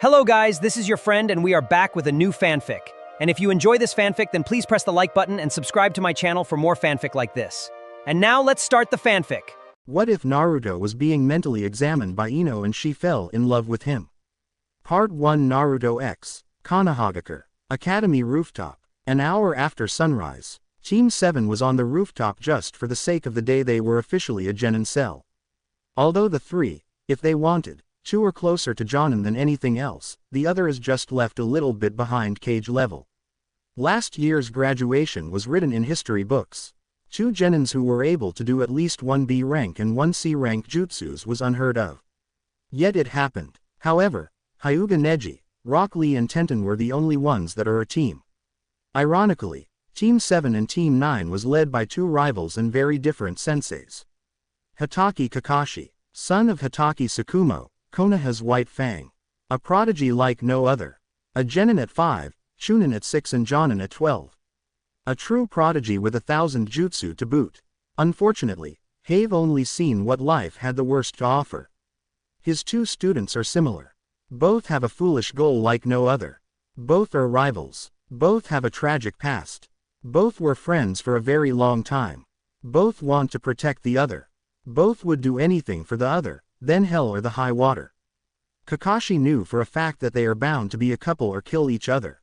Hello guys, this is your friend and we are back with a new fanfic. And if you enjoy this fanfic, then please press the like button and subscribe to my channel for more fanfic like this. And now let's start the fanfic. What if Naruto was being mentally examined by INO and she fell in love with him? Part 1 Naruto X, Konohagakure, Academy Rooftop. An hour after sunrise, Team 7 was on the rooftop just for the sake of the day. They were officially a Genin cell. Although the three, if they wanted, two are closer to Jonin than anything else, the other is just left a little bit behind cage level. Last year's graduation was written in history books. Two Genins who were able to do at least one B rank and one C rank jutsus was unheard of. Yet it happened. However, Hyuga Neji, Rock Lee and Tenten were the only ones that are a team. Ironically, Team 7 and Team 9 was led by two rivals and very different senseis. Hitaki Kakashi, son of Hitaki Tsukumo, Konoha's White Fang. A prodigy like no other. A Genin at 5, Chunin at 6 and Jonin at 12. A true prodigy with 1,000 jutsu to boot. Unfortunately, have only seen what life had the worst to offer. His two students are similar. Both have a foolish goal like no other. Both are rivals. Both have a tragic past. Both were friends for a very long time. Both want to protect the other. Both would do anything for the other, then hell or the high water. Kakashi knew for a fact that they are bound to be a couple or kill each other.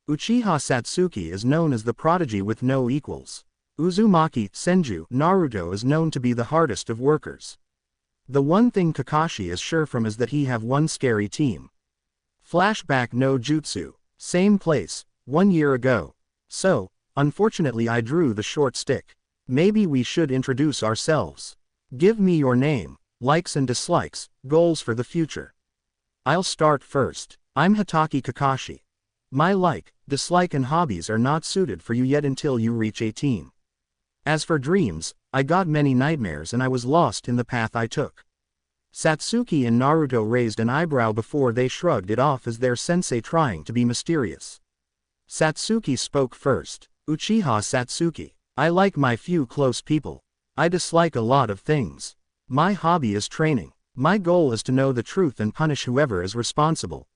Uchiha Satsuki is known as the prodigy with no equals. Uzumaki Senju Naruto is known to be the hardest of workers. The one thing Kakashi is sure from is that he have one scary team. Flashback no jutsu. Same place, 1 year ago. So, unfortunately I drew the short stick. Maybe we should introduce ourselves. Give me your name, likes and dislikes, goals for the future. I'll start first. I'm Hitaki Kakashi. My like, dislike and hobbies are not suited for you yet until you reach 18. As for dreams, I got many nightmares and I was lost in the path I took. Satsuki and Naruto raised an eyebrow before they shrugged it off as their sensei trying to be mysterious. Satsuki spoke first. Uchiha Satsuki. I like my few close people. I dislike a lot of things. My hobby is training. My goal is to know the truth and punish whoever is responsible.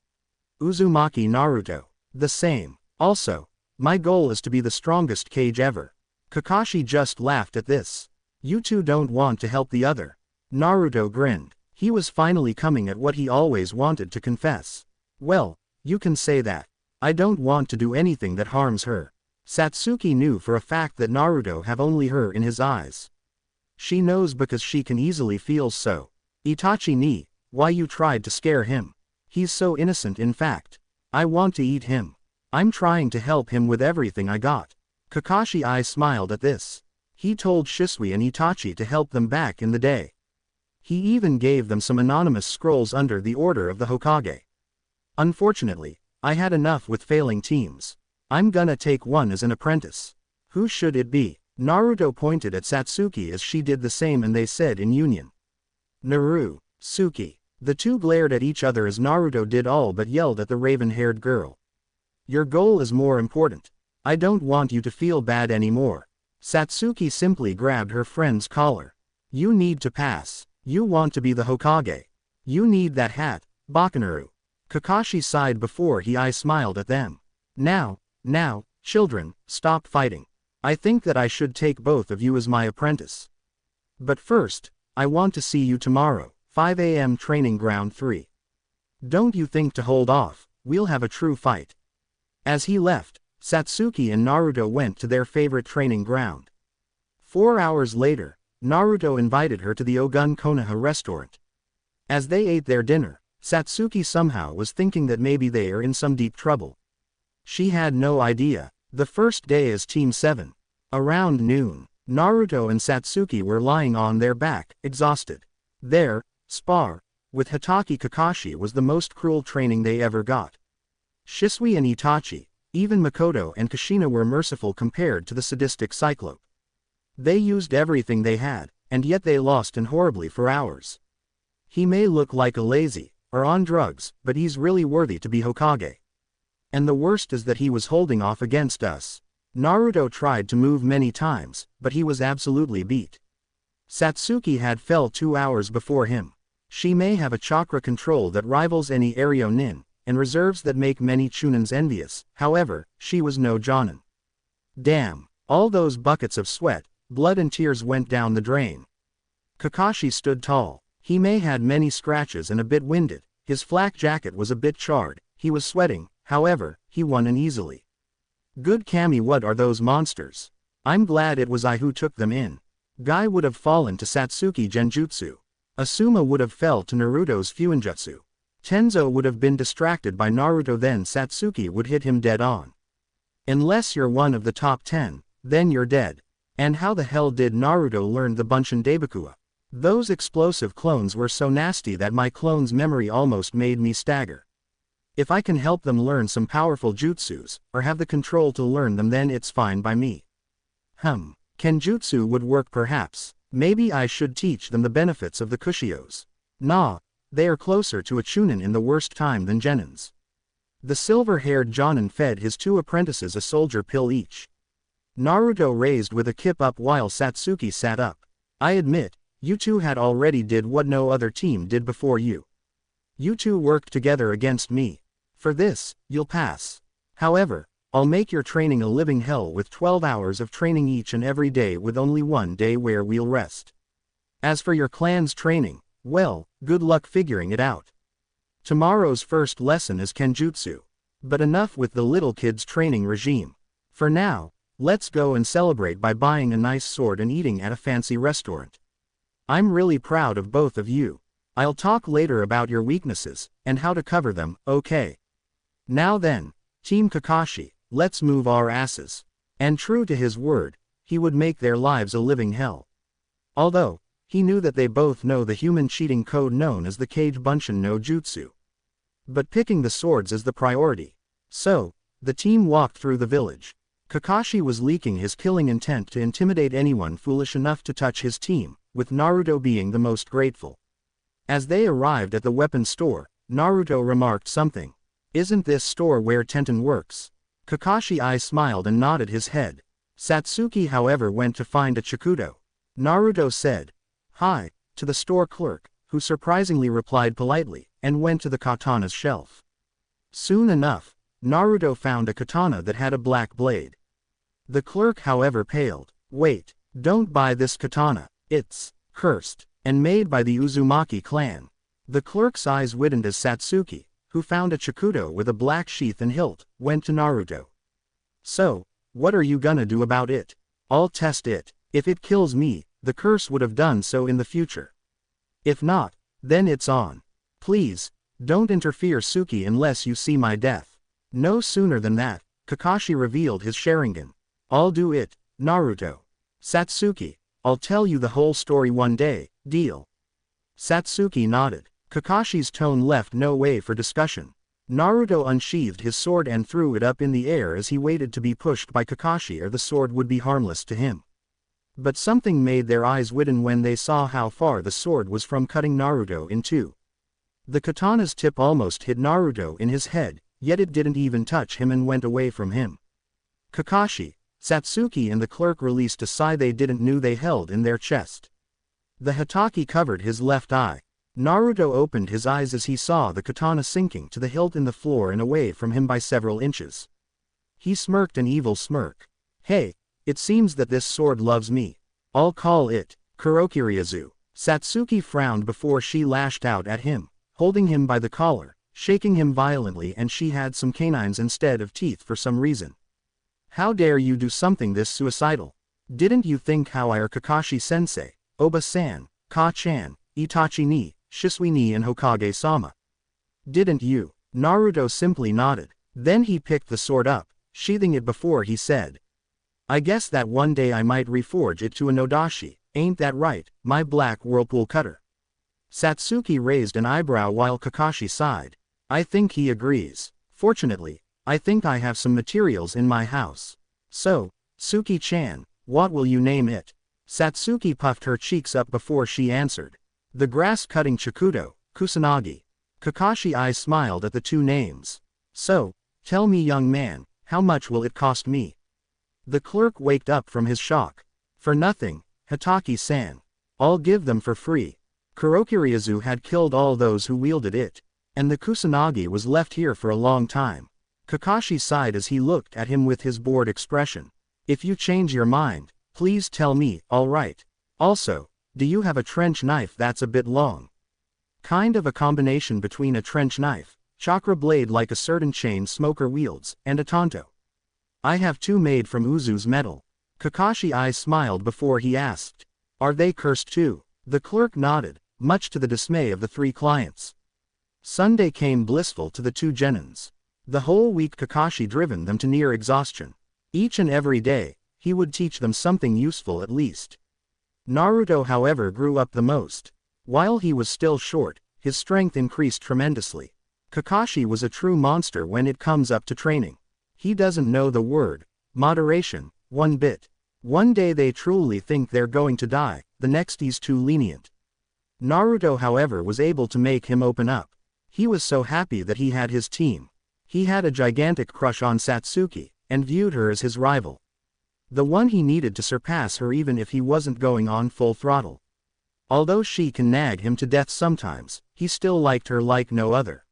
Uzumaki Naruto. The same. Also, my goal is to be the strongest Kage ever. Kakashi just laughed at this. You two don't want to help the other. Naruto grinned. He was finally coming at what he always wanted to confess. Well, you can say that. I don't want to do anything that harms her. Satsuki knew for a fact that Naruto have only her in his eyes. She knows because she can easily feel so. Itachi ni, why you tried to scare him? He's so innocent in fact. I want to eat him. I'm trying to help him with everything I got. Kakashi I smiled at this. He told Shisui and Itachi to help them back in the day. He even gave them some anonymous scrolls under the order of the Hokage. Unfortunately, I had enough with failing teams. I'm gonna take one as an apprentice. Who should it be? Naruto pointed at Satsuki as she did the same and they said in union. Naru, Suki. The two glared at each other as Naruto did all but yelled at the raven-haired girl. Your goal is more important. I don't want you to feel bad anymore. Satsuki simply grabbed her friend's collar. You need to pass. You want to be the Hokage. You need that hat, Bakunaru. Kakashi sighed before I smiled at them. Now, children, stop fighting. I think that I should take both of you as my apprentice. But first, I want to see you tomorrow, 5 AM Training Ground 3. Don't you think to hold off, we'll have a true fight. As he left, Satsuki and Naruto went to their favorite training ground. 4 hours later, Naruto invited her to the Ogun Konoha restaurant. As they ate their dinner, Satsuki somehow was thinking that maybe they are in some deep trouble. She had no idea. The first day as Team 7. Around noon, Naruto and Satsuki were lying on their back, exhausted. Their spar with Hitaki Kakashi was the most cruel training they ever got. Shisui and Itachi, even Makoto and Kushina were merciful compared to the sadistic Cyclope. They used everything they had, and yet they lost and horribly for hours. He may look like a lazy, or on drugs, but he's really worthy to be Hokage. And the worst is that he was holding off against us. Naruto tried to move many times, but he was absolutely beat. Satsuki fell 2 hours before him. She may have a chakra control that rivals any Airyo Nin, and reserves that make many chunins envious. However, she was no jonin. Damn. All those buckets of sweat, blood and tears went down the drain. Kakashi stood tall. He may had many scratches and a bit winded, his flak jacket was a bit charred, he was sweating, however, he won uneasily. Good Kami, what are those monsters? I'm glad it was I who took them in. Guy would have fallen to Satsuki Genjutsu. Asuma would have fell to Naruto's Fuinjutsu. Tenzo would have been distracted by Naruto, then Satsuki would hit him dead on. Unless you're one of the top 10, then you're dead. And how the hell did Naruto learn the Bunshin Daibakua? Those explosive clones were so nasty that my clone's memory almost made me stagger. If I can help them learn some powerful jutsus, or have the control to learn them, then it's fine by me. Kenjutsu would work perhaps. Maybe I should teach them the benefits of the Kushios. Nah, they are closer to a chunin in the worst time than genins. The silver-haired jonin fed his 2 apprentices a soldier pill each. Naruto raised with a kip up while Satsuki sat up. I admit, you two had already did what no other team did before you. You two worked together against me. For this, you'll pass. However, I'll make your training a living hell with 12 hours of training each and every day with only 1 day where we'll rest. As for your clan's training, well, good luck figuring it out. Tomorrow's first lesson is Kenjutsu. But enough with the little kid's training regime. For now, let's go and celebrate by buying a nice sword and eating at a fancy restaurant. I'm really proud of both of you. I'll talk later about your weaknesses, and how to cover them, okay? Now then, Team Kakashi, let's move our asses. And true to his word, he would make their lives a living hell. Although, he knew that they both know the human cheating code known as the Kage Bunshin no Jutsu. But picking the swords is the priority. So, the team walked through the village. Kakashi was leaking his killing intent to intimidate anyone foolish enough to touch his team, with Naruto being the most grateful. As they arrived at the weapon store, Naruto remarked something. Isn't this store where Tenten works? Kakashi smiled and nodded his head. Satsuki however went to find a Chikudo. Naruto said, "Hi," to the store clerk, who surprisingly replied politely, and went to the katana's shelf. Soon enough, Naruto found a katana that had a black blade. The clerk however paled. Wait, don't buy this katana, it's cursed, and made by the Uzumaki clan. The clerk's eyes widened as Satsuki, who found a Chikudo with a black sheath and hilt, went to Naruto. So, what are you gonna do about it? I'll test it. If it kills me, the curse would have done so in the future. If not, then it's on. Please, don't interfere Suki unless you see my death. No sooner than that, Kakashi revealed his Sharingan. I'll do it, Naruto. Satsuki, I'll tell you the whole story one day, deal? Satsuki nodded. Kakashi's tone left no way for discussion. Naruto unsheathed his sword and threw it up in the air as he waited to be pushed by Kakashi, or the sword would be harmless to him. But something made their eyes widen when they saw how far the sword was from cutting Naruto in two. The katana's tip almost hit Naruto in his head, yet it didn't even touch him and went away from him. Kakashi, Satsuki and the clerk released a sigh they didn't know they held in their chest. The Hatake covered his left eye. Naruto opened his eyes as he saw the katana sinking to the hilt in the floor and away from him by several inches. He smirked an evil smirk. Hey, it seems that this sword loves me. I'll call it Kurokiryazu. Satsuki frowned before she lashed out at him, holding him by the collar, shaking him violently, and she had some canines instead of teeth for some reason. How dare you do something this suicidal? Didn't you think how I are Kakashi-sensei, Oba-san, Ka-chan, Itachi-ni, Shisui-ni and Hokage-sama? Didn't you? Naruto simply nodded. Then he picked the sword up, sheathing it before he said, I guess that one day I might reforge it to a Nodashi, ain't that right, my black whirlpool cutter? Satsuki raised an eyebrow while Kakashi sighed. I think he agrees. Fortunately, I think I have some materials in my house. So, Suki-chan, what will you name it? Satsuki puffed her cheeks up before she answered. The grass-cutting Chikudo, Kusanagi. Kakashi smiled at the two names. So, tell me young man, how much will it cost me? The clerk waked up from his shock. For nothing, Hatake-san. I'll give them for free. Kurokiryazu had killed all those who wielded it. And the Kusanagi was left here for a long time. Kakashi sighed as he looked at him with his bored expression. If you change your mind, please tell me, alright. Also, do you have a trench knife that's a bit long? Kind of a combination between a trench knife, chakra blade like a certain chain smoker wields, and a tanto. I have two made from Uzu's metal. Kakashi's eyes smiled before he asked. Are they cursed too? The clerk nodded, much to the dismay of the three clients. Sunday came blissful to the two genins. The whole week Kakashi driven them to near exhaustion. Each and every day, he would teach them something useful at least. Naruto however grew up the most. While he was still short, his strength increased tremendously. Kakashi was a true monster when it comes up to training. He doesn't know the word moderation one bit. One day they truly think they're going to die, the next he's too lenient. Naruto however was able to make him open up. He was so happy that he had his team. He had a gigantic crush on Satsuki, and viewed her as his rival. The one he needed to surpass her even if he wasn't going on full throttle. Although she can nag him to death sometimes, he still liked her like no other.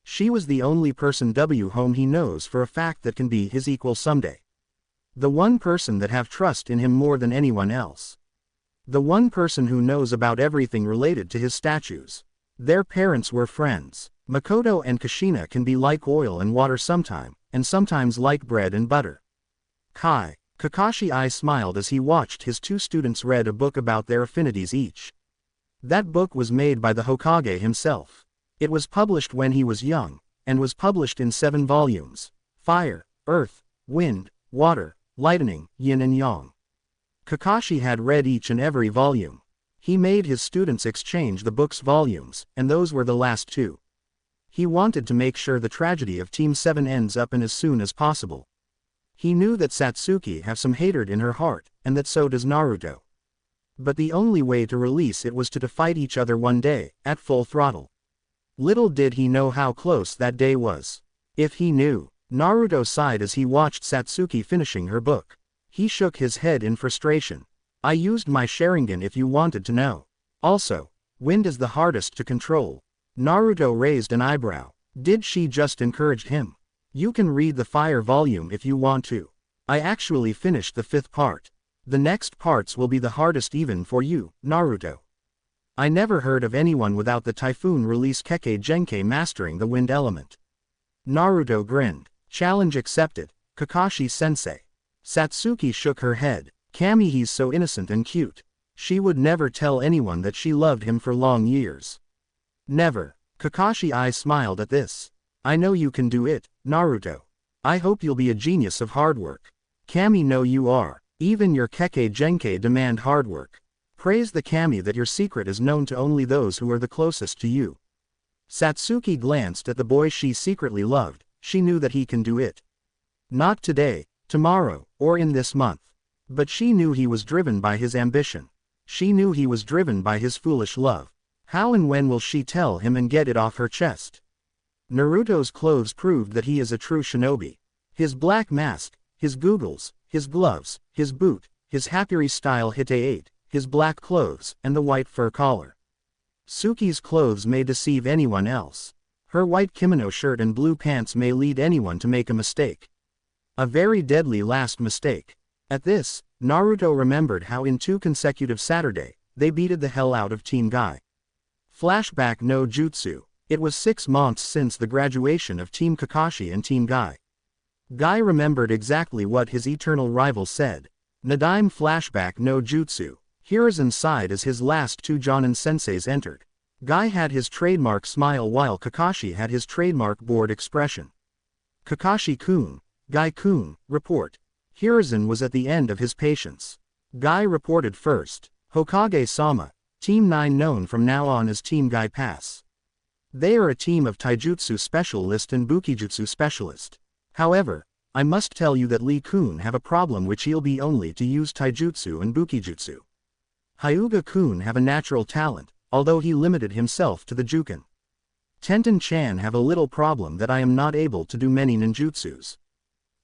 She was the only person whom he knows for a fact that can be his equal someday. The one person that have trust in him more than anyone else. The one person who knows about everything related to his statues. Their parents were friends. Makoto and Kushina can be like oil and water sometime, and sometimes like bread and butter. Kakashi's eyes smiled as he watched his two students read a book about their affinities each. That book was made by the Hokage himself. It was published when he was young, and was published in 7 volumes. Fire, Earth, Wind, Water, Lightning, Yin and Yang. Kakashi had read each and every volume. He made his students exchange the book's volumes, and those were the last 2. He wanted to make sure the tragedy of Team 7 ends up in as soon as possible. He knew that Satsuki has some hatred in her heart, and that so does Naruto. But the only way to release it was to fight each other one day, at full throttle. Little did he know how close that day was. If he knew. Naruto sighed as he watched Satsuki finishing her book. He shook his head in frustration. I used my Sharingan if you wanted to know. Also, wind is the hardest to control. Naruto raised an eyebrow. Did she just encourage him? You can read the fire volume if you want to. I actually finished the 5th part. The next parts will be the hardest even for you, Naruto. I never heard of anyone without the typhoon release Kekkei Genkai mastering the wind element. Naruto grinned. Challenge accepted, Kakashi-sensei. Satsuki shook her head. Kami, he's so innocent and cute. She would never tell anyone that she loved him for long years. Never. Kakashi's eyes smiled at this. I know you can do it, Naruto. I hope you'll be a genius of hard work. Kami, know you are. Even your Kekkei Genkai demand hard work. Praise the Kami that your secret is known to only those who are the closest to you. Satsuki glanced at the boy she secretly loved. She knew that he can do it. Not today, tomorrow, or in this month. But she knew he was driven by his ambition. She knew he was driven by his foolish love. How and when will she tell him and get it off her chest? Naruto's clothes proved that he is a true shinobi. His black mask, his googles, his gloves, his boot, his Happy-style Hite-8, his black clothes, and the white fur collar. Suki's clothes may deceive anyone else. Her white kimono shirt and blue pants may lead anyone to make a mistake. A very deadly last mistake. At this, Naruto remembered how in 2 consecutive Saturday, they beated the hell out of Team Guy. Flashback no jutsu. It was 6 months since the graduation of Team Kakashi and Team Guy. Guy remembered exactly what his eternal rival said. Nadaime flashback no jutsu. Hiruzen sighed as his last 2 Jonin senseis entered. Guy had his trademark smile while Kakashi had his trademark bored expression. Kakashi-kun, Guy-kun, report. Hiruzen was at the end of his patience. Guy reported first. Hokage-sama, Team 9 known from now on as Team Guy Pass. They are a team of taijutsu specialist and bukijutsu specialist. However, I must tell you that Lee-kun have a problem which he'll be only to use taijutsu and bukijutsu. Hyuga-kun have a natural talent, although he limited himself to the Juken. Tenten-chan have a little problem that I am not able to do many ninjutsus.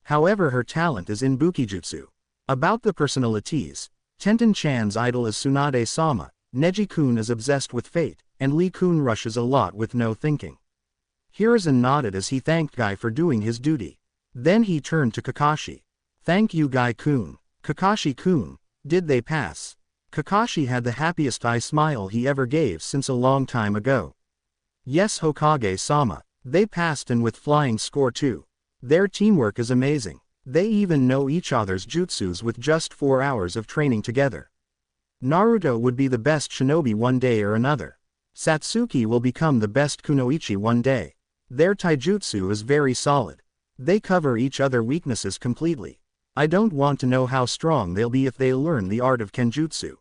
However, her talent is in bukijutsu. About the personalities, Tenten-chan's idol is Tsunade-sama, Neji-kun is obsessed with fate, and Lee-kun rushes a lot with no thinking. Hiruzen nodded as he thanked Guy for doing his duty. Then he turned to Kakashi. Thank you Guy-kun. Kakashi-kun, did they pass? Kakashi had the happiest eye smile he ever gave since a long time ago. Yes Hokage-sama, they passed and with flying score too. Their teamwork is amazing. They even know each other's jutsus with just 4 hours of training together. Naruto would be the best shinobi one day or another. Satsuki will become the best kunoichi one day. Their taijutsu is very solid. They cover each other's weaknesses completely. I don't want to know how strong they'll be if they learn the art of kenjutsu.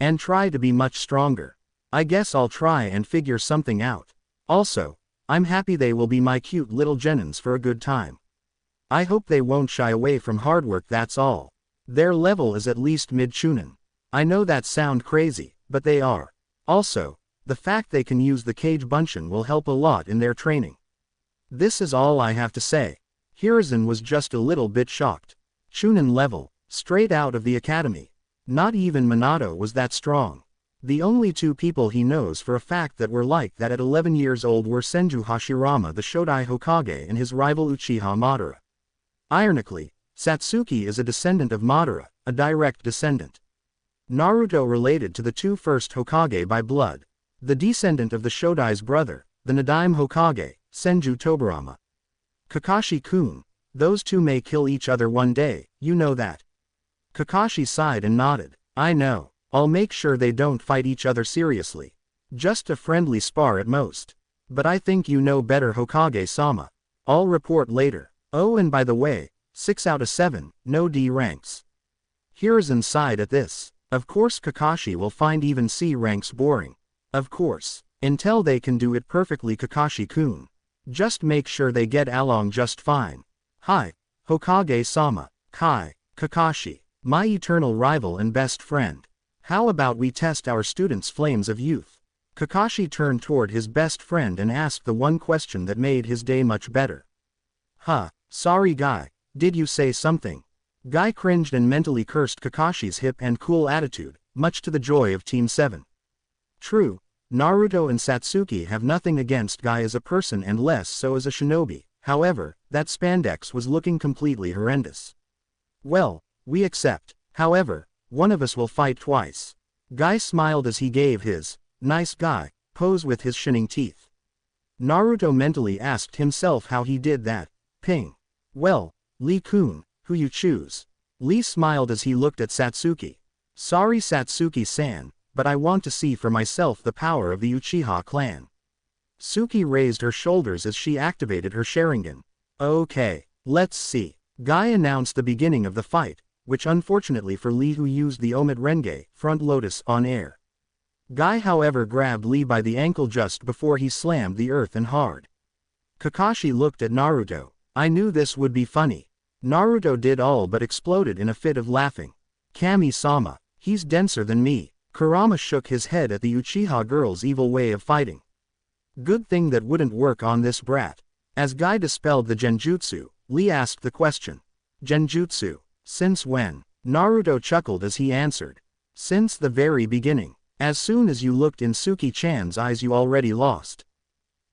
And try to be much stronger. I guess I'll try and figure something out. Also, I'm happy they will be my cute little genins for a good time. I hope they won't shy away from hard work, that's all. Their level is at least mid-chunin. I know that sound crazy, but they are. Also, the fact they can use the Kage Bunshin will help a lot in their training. This is all I have to say. Hiruzen was just a little bit shocked. Chunin level, straight out of the academy. Not even Minato was that strong. The only 2 people he knows for a fact that were like that at 11 years old were Senju Hashirama the Shodai Hokage and his rival Uchiha Madara. Ironically, Satsuki is a descendant of Madara, a direct descendant. Naruto related to the 2 first Hokage by blood. The descendant of the Shodai's brother, the Nadaime Hokage, Senju Tobirama. Kakashi-kun, those 2 may kill each other one day, you know that. Kakashi sighed and nodded. I know, I'll make sure they don't fight each other seriously. Just a friendly spar at most. But I think you know better Hokage-sama. I'll report later. Oh and by the way, 6 out of 7, no D ranks. Hiruzen sighed at this. Of course Kakashi will find even C ranks boring. Of course, until they can do it perfectly Kakashi-kun. Just make sure they get along just fine. Hi, Hokage-sama, Kai, Kakashi, my eternal rival and best friend. How about we test our students' flames of youth? Kakashi turned toward his best friend and asked the one question that made his day much better. Huh, sorry Guy, did you say something? Guy cringed and mentally cursed Kakashi's hip and cool attitude, much to the joy of Team 7. True, Naruto and Satsuki have nothing against Guy as a person and less so as a shinobi, however, that spandex was looking completely horrendous. Well, we accept, however, one of us will fight twice. Guy smiled as he gave his, nice guy, pose with his shining teeth. Naruto mentally asked himself how he did that. Ping. Well, Lee-kun, who you choose? Lee smiled as he looked at Satsuki. Sorry Satsuki-san, but I want to see for myself the power of the Uchiha clan. Suki raised her shoulders as she activated her Sharingan. Okay, let's see. Guy announced the beginning of the fight, which unfortunately for Lee who used the Omid Renge, front lotus, on air. Guy however grabbed Lee by the ankle just before he slammed the earth and hard. Kakashi looked at Naruto. I knew this would be funny. Naruto did all but exploded in a fit of laughing. Kami-sama, he's denser than me. Kurama shook his head at the Uchiha girl's evil way of fighting. Good thing that wouldn't work on this brat. As Guy dispelled the genjutsu, Lee asked the question. Genjutsu, since when? Naruto chuckled as he answered. Since the very beginning. As soon as you looked in Suki-chan's eyes you already lost.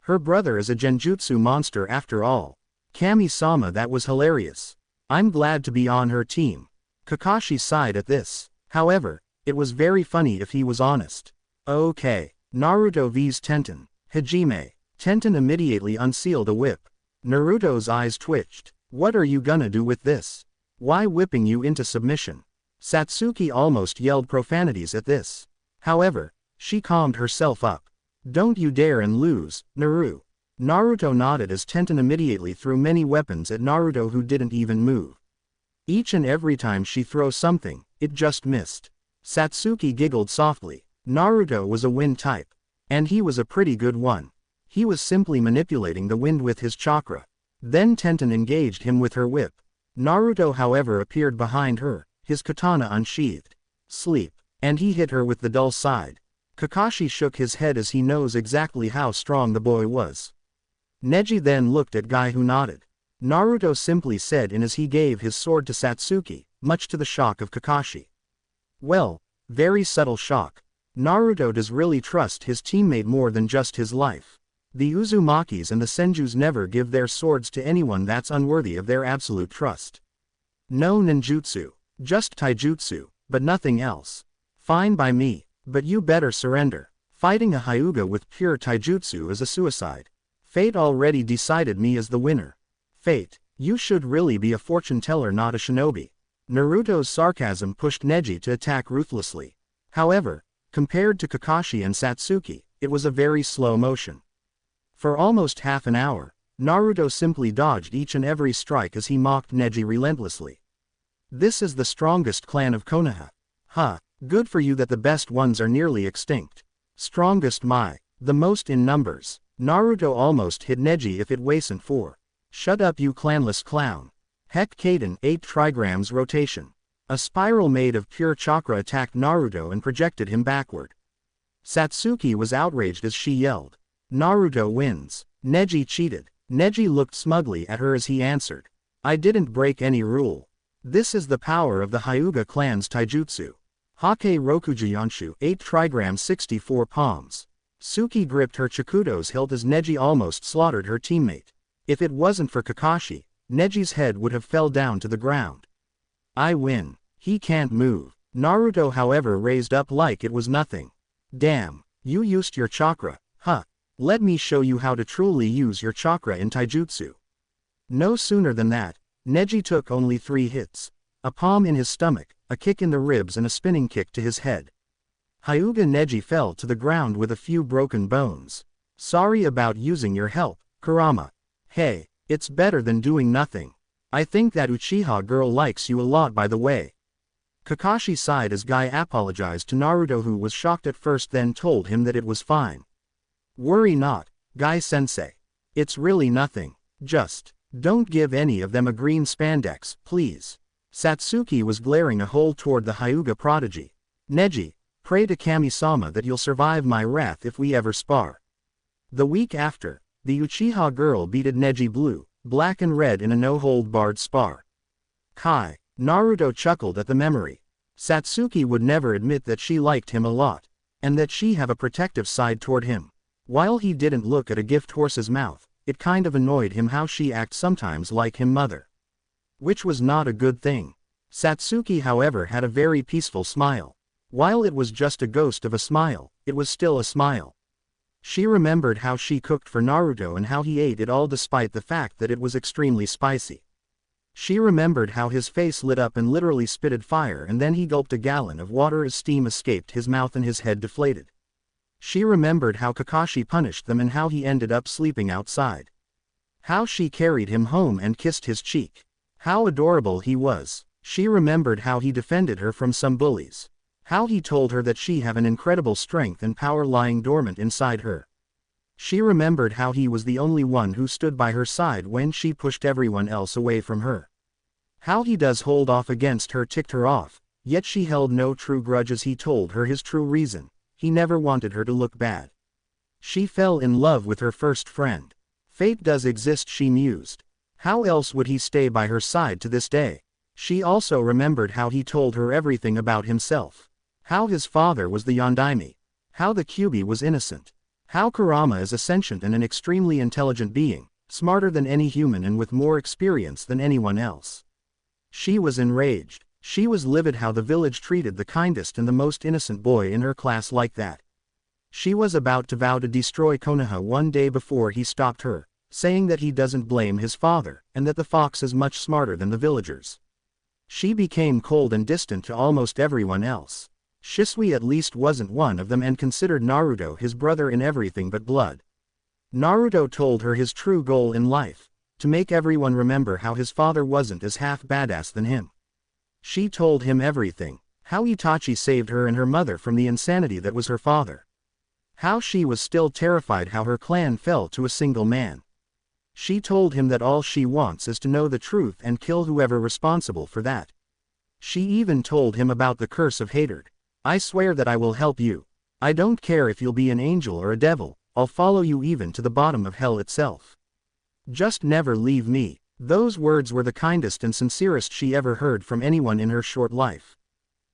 Her brother is a genjutsu monster after all. Kami-sama, that was hilarious. I'm glad to be on her team. Kakashi sighed at this. However, it was very funny if he was honest. Okay. Naruto vs Tenten. Hajime. Tenten immediately unsealed a whip. Naruto's eyes twitched. What are you gonna do with this? Why whipping you into submission? Satsuki almost yelled profanities at this. However, she calmed herself up. Don't you dare and lose, Naru. Naruto nodded as Tenten immediately threw many weapons at Naruto who didn't even move. Each and every time she throws something, it just missed. Satsuki giggled softly. Naruto was a wind type. And he was a pretty good one. He was simply manipulating the wind with his chakra. Then Tenten engaged him with her whip. Naruto however appeared behind her, his katana unsheathed. Sleep. And he hit her with the dull side. Kakashi shook his head as he knows exactly how strong the boy was. Neji then looked at Guy who nodded. Naruto simply said in as he gave his sword to Satsuki, much to the shock of Kakashi. Well, very subtle shock. Naruto does really trust his teammate more than just his life. The Uzumakis and the Senjus never give their swords to anyone that's unworthy of their absolute trust. No ninjutsu. Just taijutsu, but nothing else. Fine by me, but you better surrender. Fighting a Hyuga with pure taijutsu is a suicide. Fate already decided me as the winner. Fate, you should really be a fortune teller, not a shinobi. Naruto's sarcasm pushed Neji to attack ruthlessly. However, compared to Kakashi and Satsuki, it was a very slow motion. For almost half an hour, Naruto simply dodged each and every strike as he mocked Neji relentlessly. This is the strongest clan of Konoha. Huh, good for you that the best ones are nearly extinct. Strongest the most in numbers. Naruto almost hit Neji if it wasn't for. Shut up you clanless clown. Heck Kaden 8 trigrams rotation. A spiral made of pure chakra attacked Naruto and projected him backward. Satsuki was outraged as she yelled. Naruto wins. Neji cheated. Neji looked smugly at her as he answered. I didn't break any rule. This is the power of the Hyuga clan's taijutsu. Hake Rokujuyanshu 8 trigrams 64 palms. Suki gripped her Chikudo's hilt as Neji almost slaughtered her teammate. If it wasn't for Kakashi, Neji's head would have fell down to the ground. I win. He can't move. Naruto however raised up like it was nothing. Damn, you used your chakra, huh? Let me show you how to truly use your chakra in taijutsu. No sooner than that, Neji took only 3 hits. A palm in his stomach, a kick in the ribs and a spinning kick to his head. Hyuga Neji fell to the ground with a few broken bones. Sorry about using your help, Kurama. Hey, it's better than doing nothing. I think that Uchiha girl likes you a lot by the way. Kakashi sighed as Guy apologized to Naruto, who was shocked at first then told him that it was fine. Worry not, Guy-sensei. It's really nothing. Just, don't give any of them a green spandex, please. Satsuki was glaring a hole toward the Hyuga prodigy. Neji, pray to Kami-sama that you'll survive my wrath if we ever spar. The week after, the Uchiha girl beated Neji blue, black and red in a no-hold-barred spar. Kai, Naruto chuckled at the memory. Satsuki would never admit that she liked him a lot, and that she have a protective side toward him. While he didn't look at a gift horse's mouth, it kind of annoyed him how she acts sometimes like him mother. Which was not a good thing. Satsuki however had a very peaceful smile. While it was just a ghost of a smile, it was still a smile. She remembered how she cooked for Naruto and how he ate it all despite the fact that it was extremely spicy. She remembered how his face lit up and literally spitted fire, and then he gulped a gallon of water as steam escaped his mouth and his head deflated. She remembered how Kakashi punished them and how he ended up sleeping outside. How she carried him home and kissed his cheek. How adorable he was. She remembered how he defended her from some bullies. How he told her that she have an incredible strength and power lying dormant inside her. She remembered how he was the only one who stood by her side when she pushed everyone else away from her. How he does hold off against her ticked her off, yet she held no true grudge as he told her his true reason. He never wanted her to look bad. She fell in love with her first friend. Fate does exist, she mused. How else would he stay by her side to this day? She also remembered how he told her everything about himself. How his father was the Yondaime. How the Kyuubi was innocent. How Kurama is a sentient and an extremely intelligent being, smarter than any human and with more experience than anyone else. She was enraged. She was livid how the village treated the kindest and the most innocent boy in her class like that. She was about to vow to destroy Konoha one day before he stopped her, saying that he doesn't blame his father, and that the fox is much smarter than the villagers. She became cold and distant to almost everyone else. Shisui at least wasn't one of them and considered Naruto his brother in everything but blood. Naruto told her his true goal in life, to make everyone remember how his father wasn't as half badass than him. She told him everything, how Itachi saved her and her mother from the insanity that was her father. How she was still terrified how her clan fell to a single man. She told him that all she wants is to know the truth and kill whoever responsible for that. She even told him about the curse of hatred. I swear that I will help you. I don't care if you'll be an angel or a devil, I'll follow you even to the bottom of hell itself. Just never leave me. Those words were the kindest and sincerest she ever heard from anyone in her short life.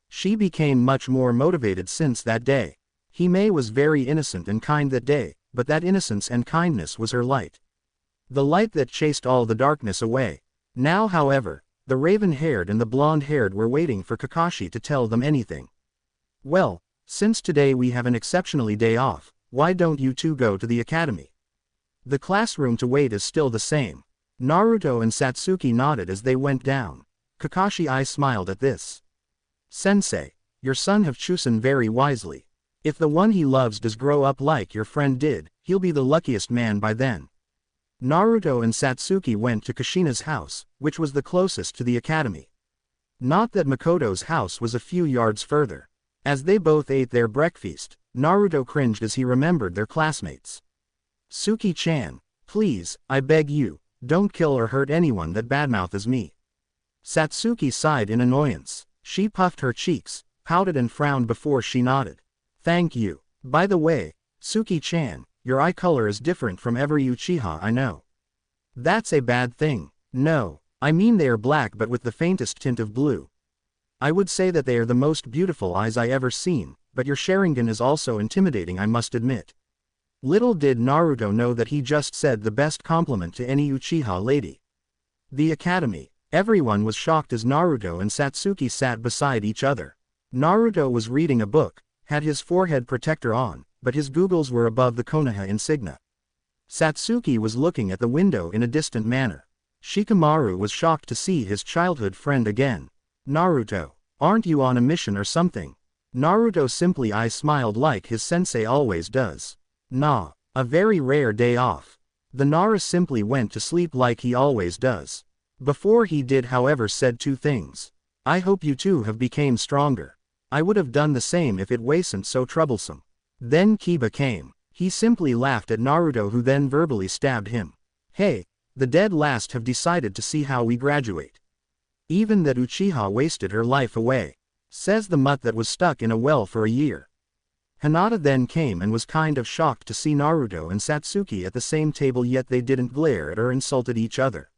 She became much more motivated since that day. Hime was very innocent and kind that day, but that innocence and kindness was her light. The light that chased all the darkness away. Now however, the raven-haired and the blonde-haired were waiting for Kakashi to tell them anything. Well, since today we have an exceptionally day off, why don't you two go to the academy? The classroom to wait is still the same. Naruto and Satsuki nodded as they went down. Kakashi I smiled at this. Sensei, your son have chosen very wisely. If the one he loves does grow up like your friend did, he'll be the luckiest man by then. Naruto and Satsuki went to Kushina's house, which was the closest to the academy. Not that Makoto's house was a few yards further. As they both ate their breakfast, Naruto cringed as he remembered their classmates. Suki-chan, please, I beg you, don't kill or hurt anyone that badmouths me. Satsuki sighed in annoyance. She puffed her cheeks, pouted and frowned before she nodded. Thank you. By the way, Suki-chan, your eye color is different from every Uchiha I know. That's a bad thing. No, I mean they are black but with the faintest tint of blue. I would say that they are the most beautiful eyes I ever seen, but your Sharingan is also intimidating I must admit. Little did Naruto know that he just said the best compliment to any Uchiha lady. The academy. Everyone was shocked as Naruto and Satsuki sat beside each other. Naruto was reading a book, had his forehead protector on, but his googles were above the Konoha insignia. Satsuki was looking at the window in a distant manner. Shikamaru was shocked to see his childhood friend again. Naruto, aren't you on a mission or something? Naruto simply I smiled like his sensei always does. Nah, a very rare day off. The Nara simply went to sleep like he always does. Before he did however said two things. I hope you two have became stronger. I would have done the same if it wasn't so troublesome. Then Kiba came. He simply laughed at Naruto who then verbally stabbed him. Hey, the dead last have decided to see how we graduate. Even that Uchiha wasted her life away. Says the mutt that was stuck in a well for a year. Hinata then came and was kind of shocked to see Naruto and Satsuki at the same table yet they didn't glare at or insulted each other.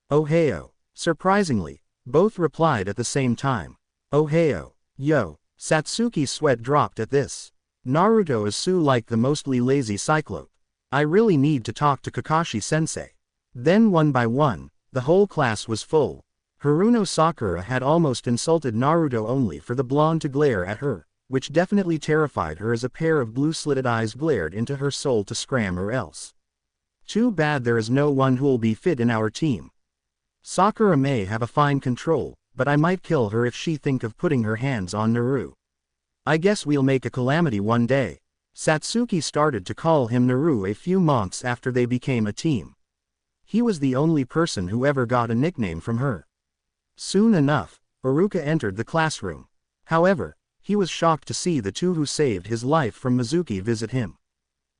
Ohio. Surprisingly, both replied at the same time. Ohio. Yo. Satsuki's sweat dropped at this. Naruto is so like the mostly lazy cyclope. I really need to talk to Kakashi-sensei. Then one by one, the whole class was full. Haruno Sakura had almost insulted Naruto only for the blonde to glare at her, which definitely terrified her as a pair of blue-slitted eyes glared into her soul to scram or else. Too bad there is no one who'll be fit in our team. Sakura may have a fine control, but I might kill her if she think of putting her hands on Naru. I guess we'll make a calamity one day. Satsuki started to call him Naru a few months after they became a team. He was the only person who ever got a nickname from her. Soon enough, Iruka entered the classroom. However, he was shocked to see the two who saved his life from Mizuki visit him.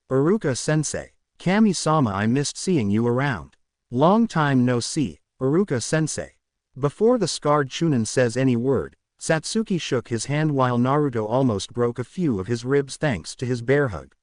Iruka-sensei. Kami-sama, I missed seeing you around. Long time no see, Iruka-sensei. Before the scarred Chunin says any word, Satsuki shook his hand while Naruto almost broke a few of his ribs thanks to his bear hug.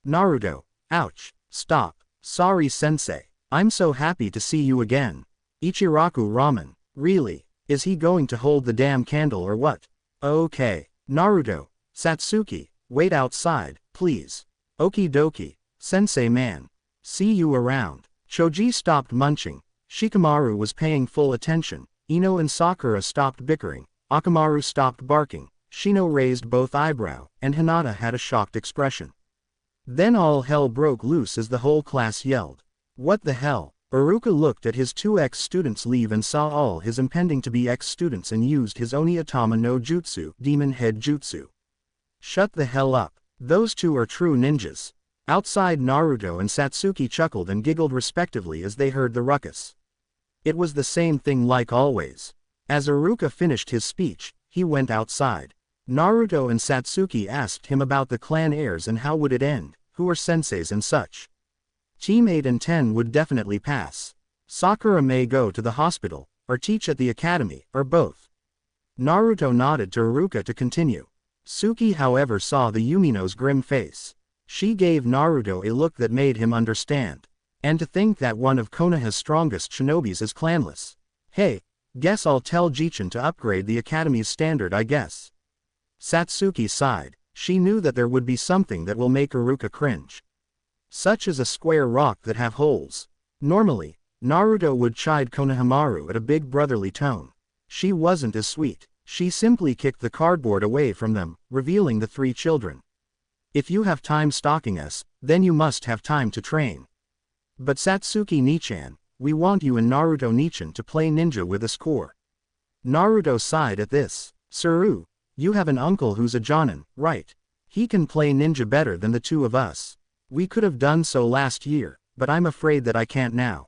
Naruto, ouch, stop, sorry sensei, I'm so happy to see you again. Ichiraku Ramen, really, is he going to hold the damn candle or what? Okay, Naruto, Satsuki, wait outside, please. Okie dokie, sensei man. See you around. Choji stopped munching. Shikamaru was paying full attention. Ino and Sakura stopped bickering. Akamaru stopped barking. Shino raised both eyebrow, and Hinata had a shocked expression. Then all hell broke loose as the whole class yelled. What the hell? Iruka looked at his two ex-students leave and saw all his impending to be ex-students and used his Oni-Atama no Jutsu, Demon Head Jutsu. Shut the hell up. Those two are true ninjas. Outside Naruto and Satsuki chuckled and giggled respectively as they heard the ruckus. It was the same thing like always. As Iruka finished his speech, he went outside. Naruto and Satsuki asked him about the clan heirs and how would it end, who are senseis and such. Team 8 and 10 would definitely pass. Sakura may go to the hospital, or teach at the academy, or both. Naruto nodded to Iruka to continue. Suki however saw the Yumino's grim face. She gave Naruto a look that made him understand. And to think that one of Konoha's strongest shinobis is clanless. Hey, guess I'll tell Jichin to upgrade the academy's standard I guess. Satsuki sighed. She knew that there would be something that will make Iruka cringe. such as a square rock that have holes. Normally, Naruto would chide Konohamaru at a big brotherly tone. She wasn't as sweet. She simply kicked the cardboard away from them, revealing the 3 children. If you have time stalking us, then you must have time to train. But Satsuki Nichan, we want you and Naruto Nichan to play ninja with us core. Naruto sighed at this. Suru, you have an uncle who's a jonin, right? He can play ninja better than the 2 of us. We could have done so last year, but I'm afraid that I can't now.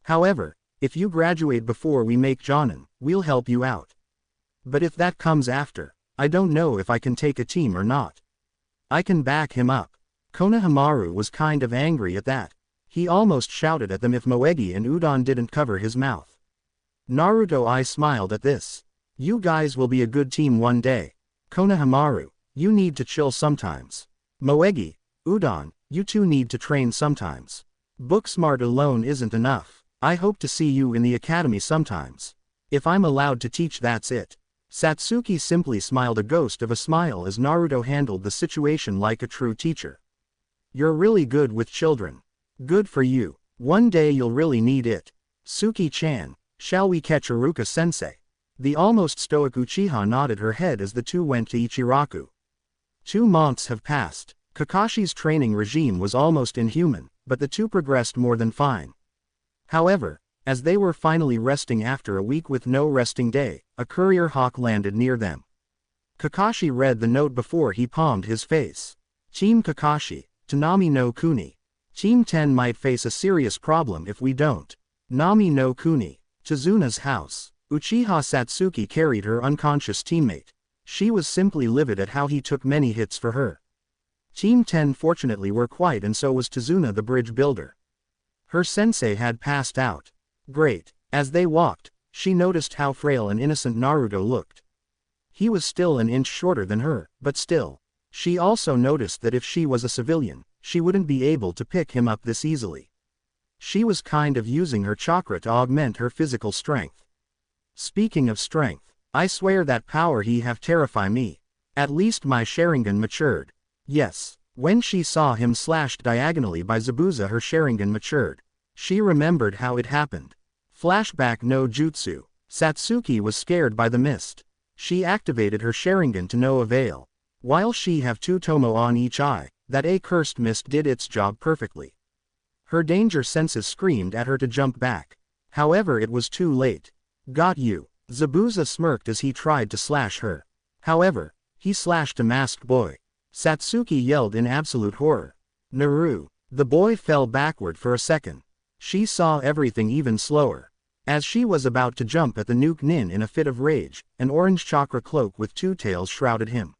However, if you graduate before we make jonin, we'll help you out. But if that comes after, I don't know if I can take a team or not. I can back him up. Konohamaru was kind of angry at that. He almost shouted at them if Moegi and Udon didn't cover his mouth. Naruto I smiled at this. You guys will be a good team one day. Konohamaru, you need to chill sometimes. Moegi, Udon, you two need to train sometimes. Book smart alone isn't enough. I hope to see you in the academy sometimes. If I'm allowed to teach, that's it. Satsuki simply smiled a ghost of a smile as Naruto handled the situation like a true teacher. You're really good with children. Good for you. One day you'll really need it. Suki-chan, shall we catch Iruka-sensei? The almost stoic Uchiha nodded her head as the two went to Ichiraku. 2 months have passed. Kakashi's training regime was almost inhuman, but the two progressed more than fine. However, as they were finally resting after a week with no resting day, a courier hawk landed near them. Kakashi read the note before he palmed his face. Team Kakashi, Tanami no Kuni. Team 10 might face a serious problem if we don't. Nami no Kuni. Tazuna's house. Uchiha Satsuki carried her unconscious teammate. She was simply livid at how he took many hits for her. Team 10 fortunately were quiet, and so was Tazuna the bridge builder. Her sensei had passed out. Great. As they walked, she noticed how frail and innocent Naruto looked. He was still an inch shorter than her, but still. She also noticed that if she was a civilian, she wouldn't be able to pick him up this easily. She was kind of using her chakra to augment her physical strength. Speaking of strength, I swear that power he have terrify me. At least my Sharingan matured. Yes, when she saw him slashed diagonally by Zabuza, her Sharingan matured. She remembered how it happened. Flashback no jutsu. Satsuki was scared by the mist. She activated her Sharingan to no avail. While she have 2 tomo on each eye, that accursed mist did its job perfectly. Her danger senses screamed at her to jump back. However, it was too late. Got you. Zabuza smirked as he tried to slash her. However, he slashed a masked boy. Satsuki yelled in absolute horror. Naru. The boy fell backward for a second. She saw everything even slower. As she was about to jump at the nuke nin in a fit of rage, an orange chakra cloak with 2 tails shrouded him.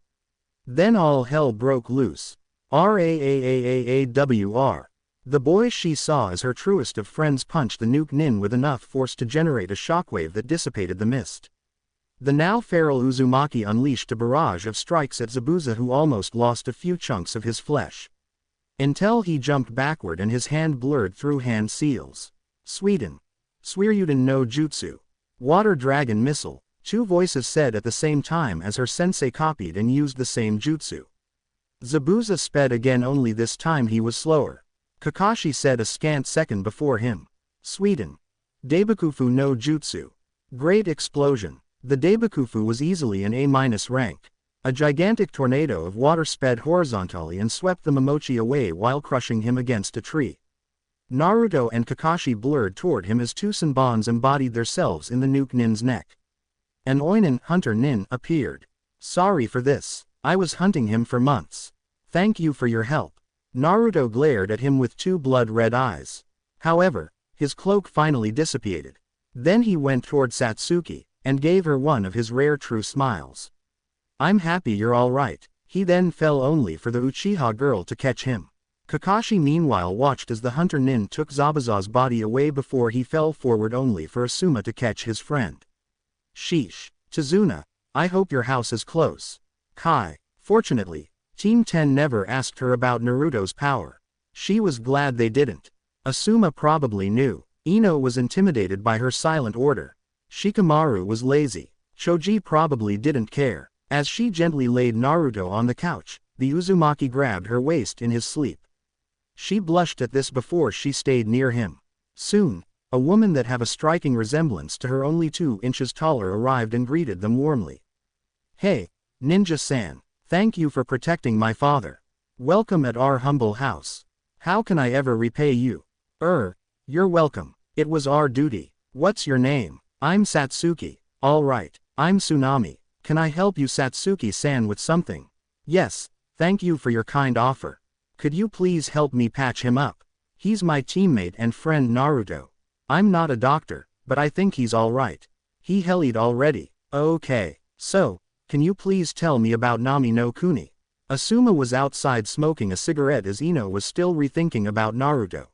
Then all hell broke loose. RAAAAAWR. The boy she saw as her truest of friends punched the nuke nin with enough force to generate a shockwave that dissipated the mist. The now feral Uzumaki unleashed a barrage of strikes at Zabuza, who almost lost a few chunks of his flesh. Until he jumped backward and his hand blurred through hand seals. Sweden. Suiryuden no Jutsu. Water Dragon Missile. 2 voices said at the same time as her sensei copied and used the same jutsu. Zabuza sped again, only this time he was slower. Kakashi said a scant second before him. Sweden. Daibakufu no Jutsu. Great explosion. The Daibakufu was easily an A- rank. A gigantic tornado of water sped horizontally and swept the Momochi away while crushing him against a tree. Naruto and Kakashi blurred toward him as 2 Senbons embodied themselves in the nuke nin's neck. An Oinen hunter nin appeared. Sorry for this. I was hunting him for months. Thank you for your help. Naruto glared at him with 2 blood-red eyes. However, his cloak finally dissipated. Then he went toward Satsuki, and gave her one of his rare true smiles. I'm happy you're alright. He then fell only for the Uchiha girl to catch him. Kakashi meanwhile watched as the hunter nin took Zabuza's body away before he fell forward only for Asuma to catch his friend. Sheesh. Tazuna, I hope your house is close. Kai. Fortunately, Team 10 never asked her about Naruto's power. She was glad they didn't. Asuma probably knew. Ino was intimidated by her silent order. Shikamaru was lazy. Choji probably didn't care. As she gently laid Naruto on the couch, the Uzumaki grabbed her waist in his sleep. She blushed at this before she stayed near him. Soon, a woman that have a striking resemblance to her only 2 inches taller arrived and greeted them warmly. Hey, Ninja-san, thank you for protecting my father. Welcome at our humble house. How can I ever repay you? You're welcome. It was our duty. What's your name? I'm Satsuki. All right, I'm Tsunami. Can I help you, Satsuki-san, with something? Yes, thank you for your kind offer. Could you please help me patch him up? He's my teammate and friend Naruto. I'm not a doctor, but I think he's alright. He healed already. Okay, so, can you please tell me about Nami no Kuni? Asuma was outside smoking a cigarette as Ino was still rethinking about Naruto.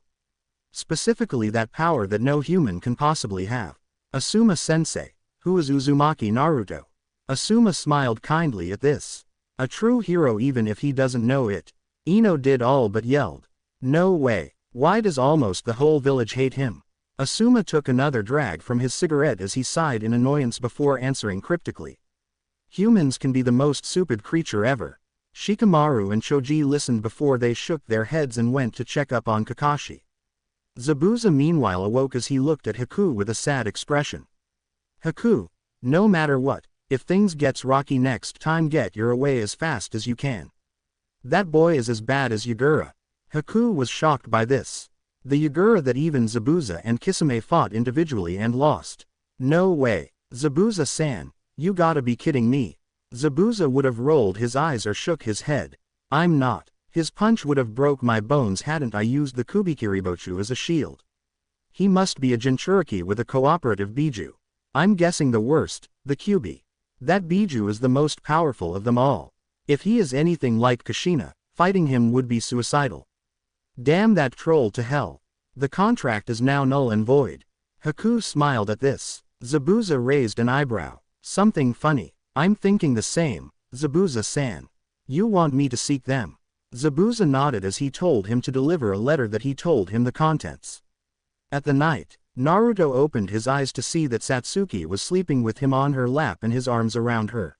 Specifically that power that no human can possibly have. Asuma-sensei, who is Uzumaki Naruto? Asuma smiled kindly at this. A true hero even if he doesn't know it. Ino did all but yelled. No way, why does almost the whole village hate him? Asuma took another drag from his cigarette as he sighed in annoyance before answering cryptically. Humans can be the most stupid creature ever. Shikamaru and Choji listened before they shook their heads and went to check up on Kakashi. Zabuza meanwhile awoke as he looked at Haku with a sad expression. Haku, no matter what, if things gets rocky next time get your away as fast as you can. That boy is as bad as Yagura. Haku was shocked by this. The Yagura that even Zabuza and Kisame fought individually and lost. No way, Zabuza-san, you gotta be kidding me. Zabuza would have rolled his eyes or shook his head. I'm not. His punch would have broke my bones hadn't I used the Kubikiribochu as a shield. He must be a Jinchuriki with a cooperative Biju. I'm guessing the worst, the Kyubi. That Biju is the most powerful of them all. If he is anything like Kushina, fighting him would be suicidal. Damn that troll to hell. The contract is now null and void. Haku smiled at this. Zabuza raised an eyebrow. Something funny. I'm thinking the same, Zabuza-san. You want me to seek them? Zabuza nodded as he told him to deliver a letter that he told him the contents. At the night, Naruto opened his eyes to see that Satsuki was sleeping with him on her lap and his arms around her.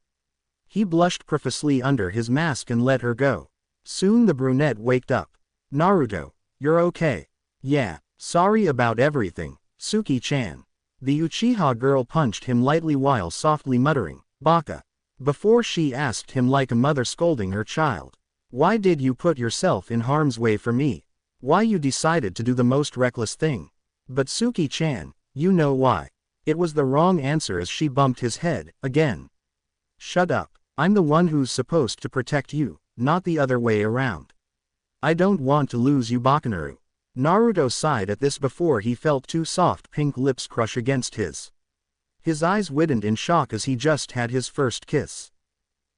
He blushed profusely under his mask and let her go. Soon the brunette waked up. Naruto, you're okay. Yeah, sorry about everything, Suki-chan. The Uchiha girl punched him lightly while softly muttering, Baka. Before she asked him like a mother scolding her child. Why did you put yourself in harm's way for me? Why you decided to do the most reckless thing? But Suki-chan, you know why. It was the wrong answer as she bumped his head, again. Shut up, I'm the one who's supposed to protect you, not the other way around. I don't want to lose you, Bakanaru. Naruto sighed at this before he felt 2 soft pink lips crush against his. His eyes widened in shock as he just had his first kiss.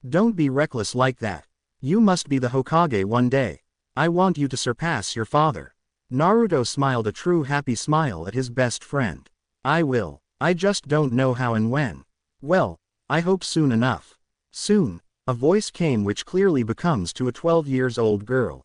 Don't be reckless like that. You must be the Hokage one day. I want you to surpass your father. Naruto smiled a true happy smile at his best friend. I will. I just don't know how and when. Well, I hope soon enough. Soon, a voice came which clearly becomes to a 12-years-old girl.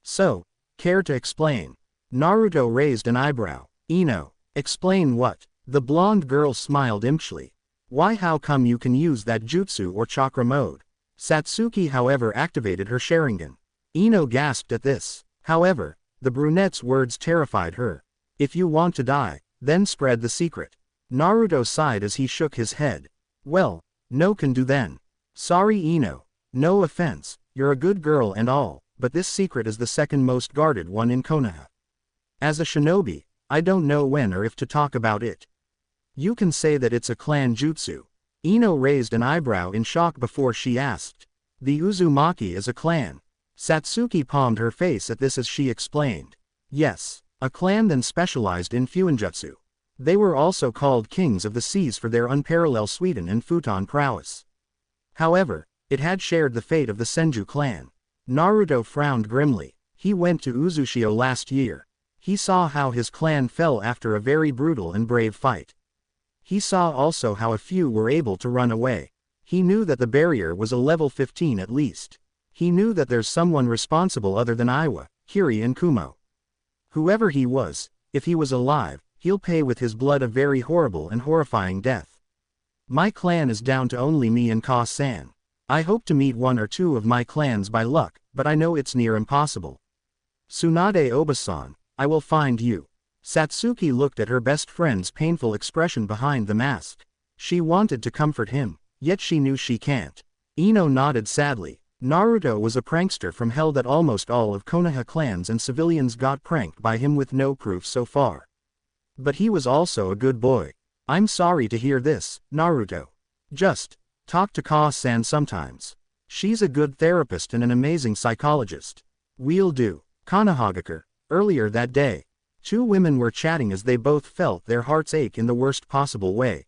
So, care to explain? Naruto raised an eyebrow. Ino, explain what? The blonde girl smiled impishly. Why, how come you can use that jutsu or chakra mode? Satsuki however activated her Sharingan. Ino gasped at this. However, the brunette's words terrified her. If you want to die, then spread the secret. Naruto sighed as he shook his head. Well, no can do then. Sorry Ino. No offense, you're a good girl and all, but this secret is the second most guarded one in Konoha. As a shinobi, I don't know when or if to talk about it. You can say that it's a clan jutsu. Ino raised an eyebrow in shock before she asked. The Uzumaki is a clan. Satsuki palmed her face at this as she explained. Yes, a clan then specialized in fuinjutsu. They were also called kings of the seas for their unparalleled Sweden and futon prowess. However, it had shared the fate of the Senju clan. Naruto frowned grimly. He went to Uzushio last year. He saw how his clan fell after a very brutal and brave fight. He saw also how a few were able to run away. He knew that the barrier was a level 15 at least. He knew that there's someone responsible other than Iwa, Kiri and Kumo. Whoever he was, if he was alive, he'll pay with his blood a very horrible and horrifying death. My clan is down to only me and Ka-san. I hope to meet 1 or 2 of my clans by luck, but I know it's near impossible. Tsunade Obasan, I will find you. Satsuki looked at her best friend's painful expression behind the mask. She wanted to comfort him, yet she knew she can't. Ino nodded sadly. Naruto was a prankster from hell that almost all of Konoha clans and civilians got pranked by him with no proof so far. But he was also a good boy. I'm sorry to hear this, Naruto. Just talk to Ka-san sometimes. She's a good therapist and an amazing psychologist. We'll do. Konohagakure. Earlier that day, two women were chatting as they both felt their hearts ache in the worst possible way.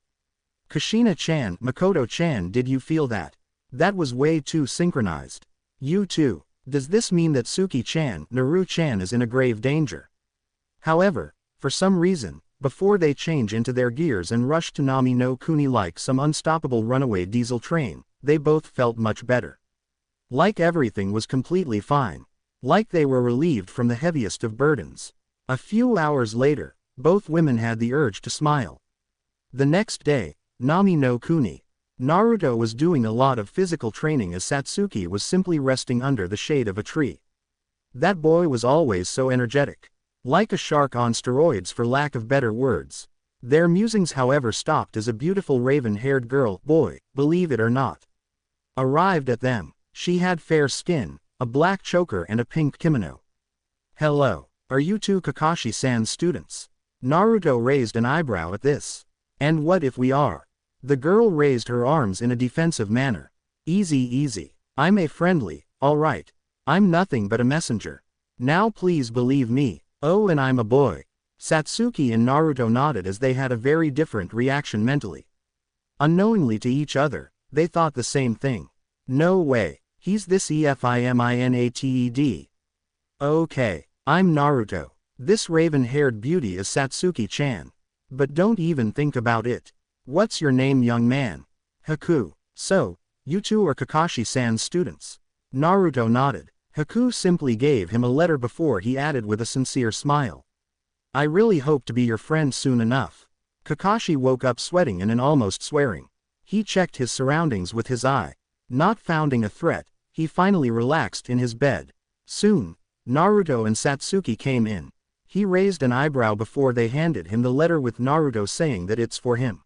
Kushina-chan, Makoto-chan, did you feel that? That was way too synchronized. You too. Does this mean that Suki-chan, Naru-chan is in a grave danger? However, for some reason, before they change into their gears and rush to Nami no Kuni like some unstoppable runaway diesel train, they both felt much better. Like everything was completely fine. Like they were relieved from the heaviest of burdens. A few hours later, both women had the urge to smile. The next day, Nami no Kuni. Naruto was doing a lot of physical training as Satsuki was simply resting under the shade of a tree. That boy was always so energetic. Like a shark on steroids for lack of better words. Their musings however stopped as a beautiful raven-haired girl, boy, believe it or not, arrived at them. She had fair skin, a black choker and a pink kimono. Hello, are you two Kakashi-san's students? Naruto raised an eyebrow at this. And what if we are? The girl raised her arms in a defensive manner. Easy easy. I'm a friendly, alright. I'm nothing but a messenger. Now please believe me. Oh, and I'm a boy. Satsuki and Naruto nodded as they had a very different reaction mentally. Unknowingly to each other, they thought the same thing. No way, he's this EFIMINATED. Okay, I'm Naruto. This raven-haired beauty is Satsuki-chan. But don't even think about it. What's your name, young man? Haku. So, you two are Kakashi-san's students. Naruto nodded. Haku simply gave him a letter before he added with a sincere smile. I really hope to be your friend soon enough. Kakashi woke up sweating and almost swearing. He checked his surroundings with his eye. Not finding a threat, he finally relaxed in his bed. Soon, Naruto and Satsuki came in. He raised an eyebrow before they handed him the letter with Naruto saying that it's for him.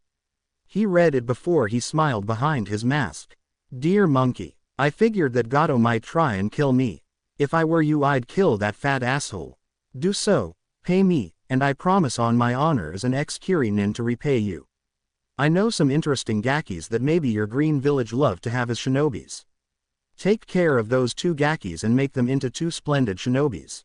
He read it before he smiled behind his mask. Dear monkey, I figured that Gato might try and kill me. If I were you, I'd kill that fat asshole. Do so, pay me, and I promise on my honor as an ex-Kirinin to repay you. I know some interesting gakis that maybe your green village love to have as shinobis. Take care of those two gakis and make them into two splendid shinobis.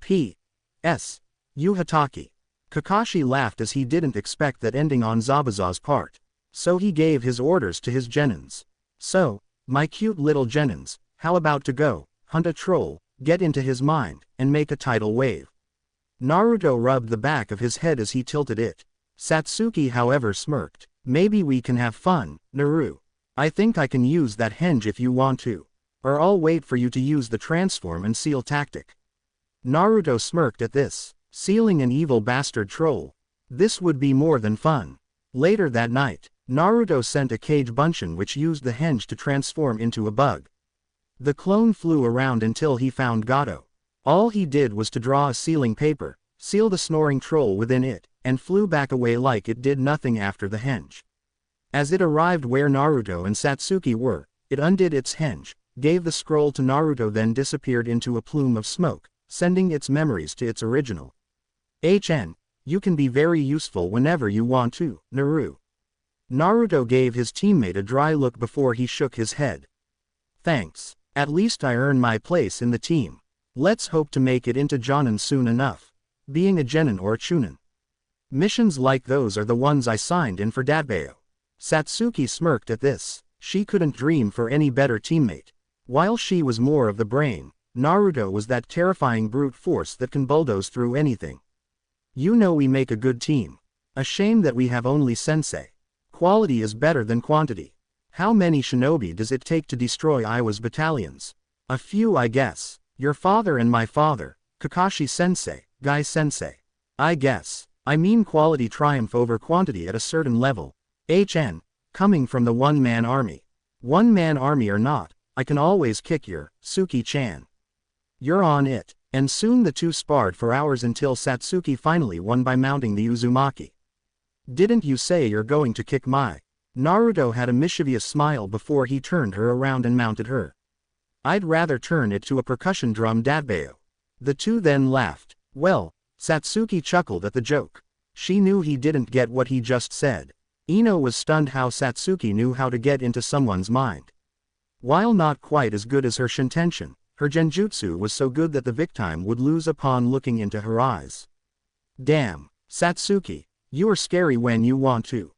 P.S. Yu Hataki. Kakashi laughed as he didn't expect that ending on Zabuza's part. So he gave his orders to his genins. So, my cute little genins, how about to go, hunt a troll, get into his mind, and make a tidal wave? Naruto rubbed the back of his head as he tilted it. Satsuki however smirked. Maybe we can have fun, Naru. I think I can use that henge if you want to. Or I'll wait for you to use the transform and seal tactic. Naruto smirked at this. Sealing an evil bastard troll. This would be more than fun. Later that night, Naruto sent a cage bunshin which used the henge to transform into a bug. The clone flew around until he found Gato. All he did was to draw a sealing paper, seal the snoring troll within it, and flew back away like it did nothing after the henge. As it arrived where Naruto and Satsuki were, it undid its henge, gave the scroll to Naruto, then disappeared into a plume of smoke, sending its memories to its original. HN, you can be very useful whenever you want to, Naru. Naruto gave his teammate a dry look before he shook his head. Thanks. At least I earned my place in the team. Let's hope to make it into Jonin soon enough. Being a Genin or a Chunin. Missions like those are the ones I signed in for Datbeo. Satsuki smirked at this. She couldn't dream for any better teammate. While she was more of the brain, Naruto was that terrifying brute force that can bulldoze through anything. You know we make a good team. A shame that we have only sensei. Quality is better than quantity. How many shinobi does it take to destroy Iwa's battalions? A few, I guess. Your father and my father, Kakashi sensei, Guy sensei. I guess. I mean quality triumph over quantity at a certain level. HN, coming from the one-man army. One-man army or not, I can always kick your, Suki-chan. You're on it. And soon the two sparred for hours until Satsuki finally won by mounting the Uzumaki. "Didn't you say you're going to kick my?" Naruto had a mischievous smile before he turned her around and mounted her. "I'd rather turn it to a percussion drum, Datbeo." The two then laughed. Well, Satsuki chuckled at the joke. She knew he didn't get what he just said. Ino was stunned how Satsuki knew how to get into someone's mind. While not quite as good as her Shintention, her genjutsu was so good that the victim would lose upon looking into her eyes. "Damn, Satsuki, you are scary when you want to."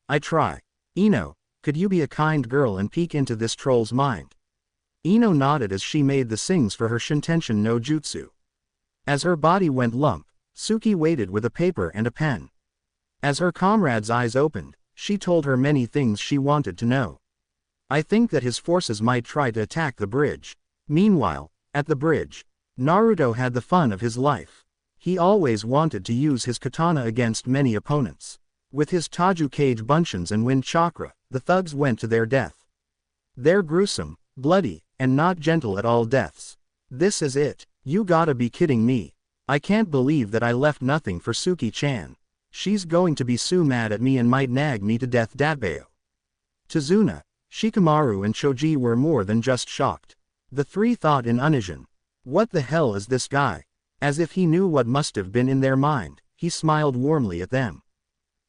I try. "Ino, could you be a kind girl and peek into this troll's mind?" Ino nodded as she made the sings for her Shintention no Jutsu. As her body went limp, Suki waited with a paper and a pen. As her comrade's eyes opened, she told her many things she wanted to know. "I think that his forces might try to attack the bridge." Meanwhile, at the bridge, Naruto had the fun of his life. He always wanted to use his katana against many opponents. With his Taju Kage Bunshin and Wind Chakra, the thugs went to their death. They're gruesome, bloody, and not gentle at all deaths. This is it. You gotta be kidding me. I can't believe that I left nothing for Suki-chan. She's going to be so mad at me and might nag me to death, Datbeo. Tazuna, Shikamaru and Choji were more than just shocked. The three thought in unison. What the hell is this guy? As if he knew what must have been in their mind, he smiled warmly at them.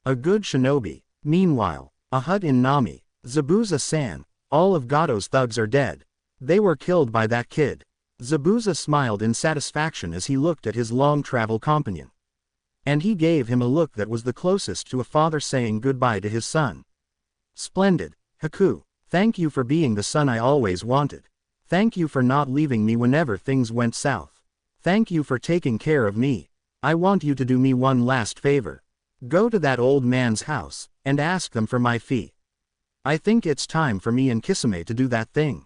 A good shinobi. Meanwhile, a hut in Nami. Zabuza-san, all of Gato's thugs are dead. They were killed by that kid. Zabuza smiled in satisfaction as he looked at his long-travel companion. And he gave him a look that was the closest to a father saying goodbye to his son. "Splendid, Haku. Thank you for being the son I always wanted. Thank you for not leaving me whenever things went south. Thank you for taking care of me. I want you to do me one last favor. Go to that old man's house, and ask them for my fee. I think it's time for me and Kisame to do that thing."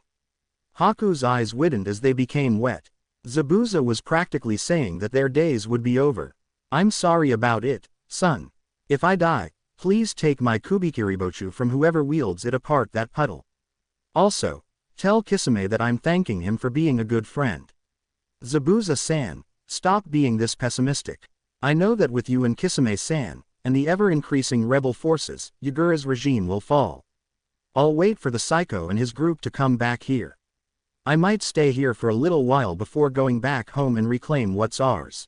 Haku's eyes widened as they became wet. Zabuza was practically saying that their days would be over. "I'm sorry about it, son. If I die, please take my Kubikiribochu from whoever wields it apart that puddle. Also, tell Kisame that I'm thanking him for being a good friend." "Zabuza-san, stop being this pessimistic. I know that with you and Kisame-san, and the ever-increasing rebel forces, Yagura's regime will fall. I'll wait for the Psycho and his group to come back here. I might stay here for a little while before going back home and reclaim what's ours."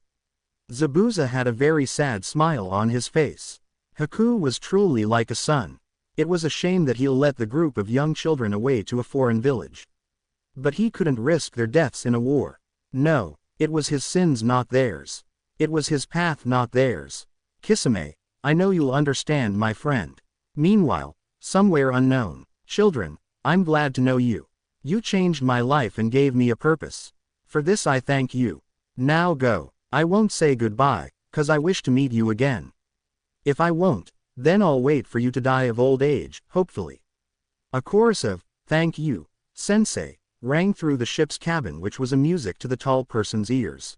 Zabuza had a very sad smile on his face. Haku was truly like a son. It was a shame that he'll let the group of young children away to a foreign village. But he couldn't risk their deaths in a war. No, it was his sins, not theirs. It was his path, not theirs. "Kisame, I know you'll understand, my friend. Meanwhile, somewhere unknown, children, I'm glad to know you. You changed my life and gave me a purpose. For this I thank you. Now go. I won't say goodbye, 'cause I wish to meet you again. If I won't, then I'll wait for you to die of old age, hopefully." A chorus of, "Thank you, Sensei," rang through the ship's cabin, which was a music to the tall person's ears.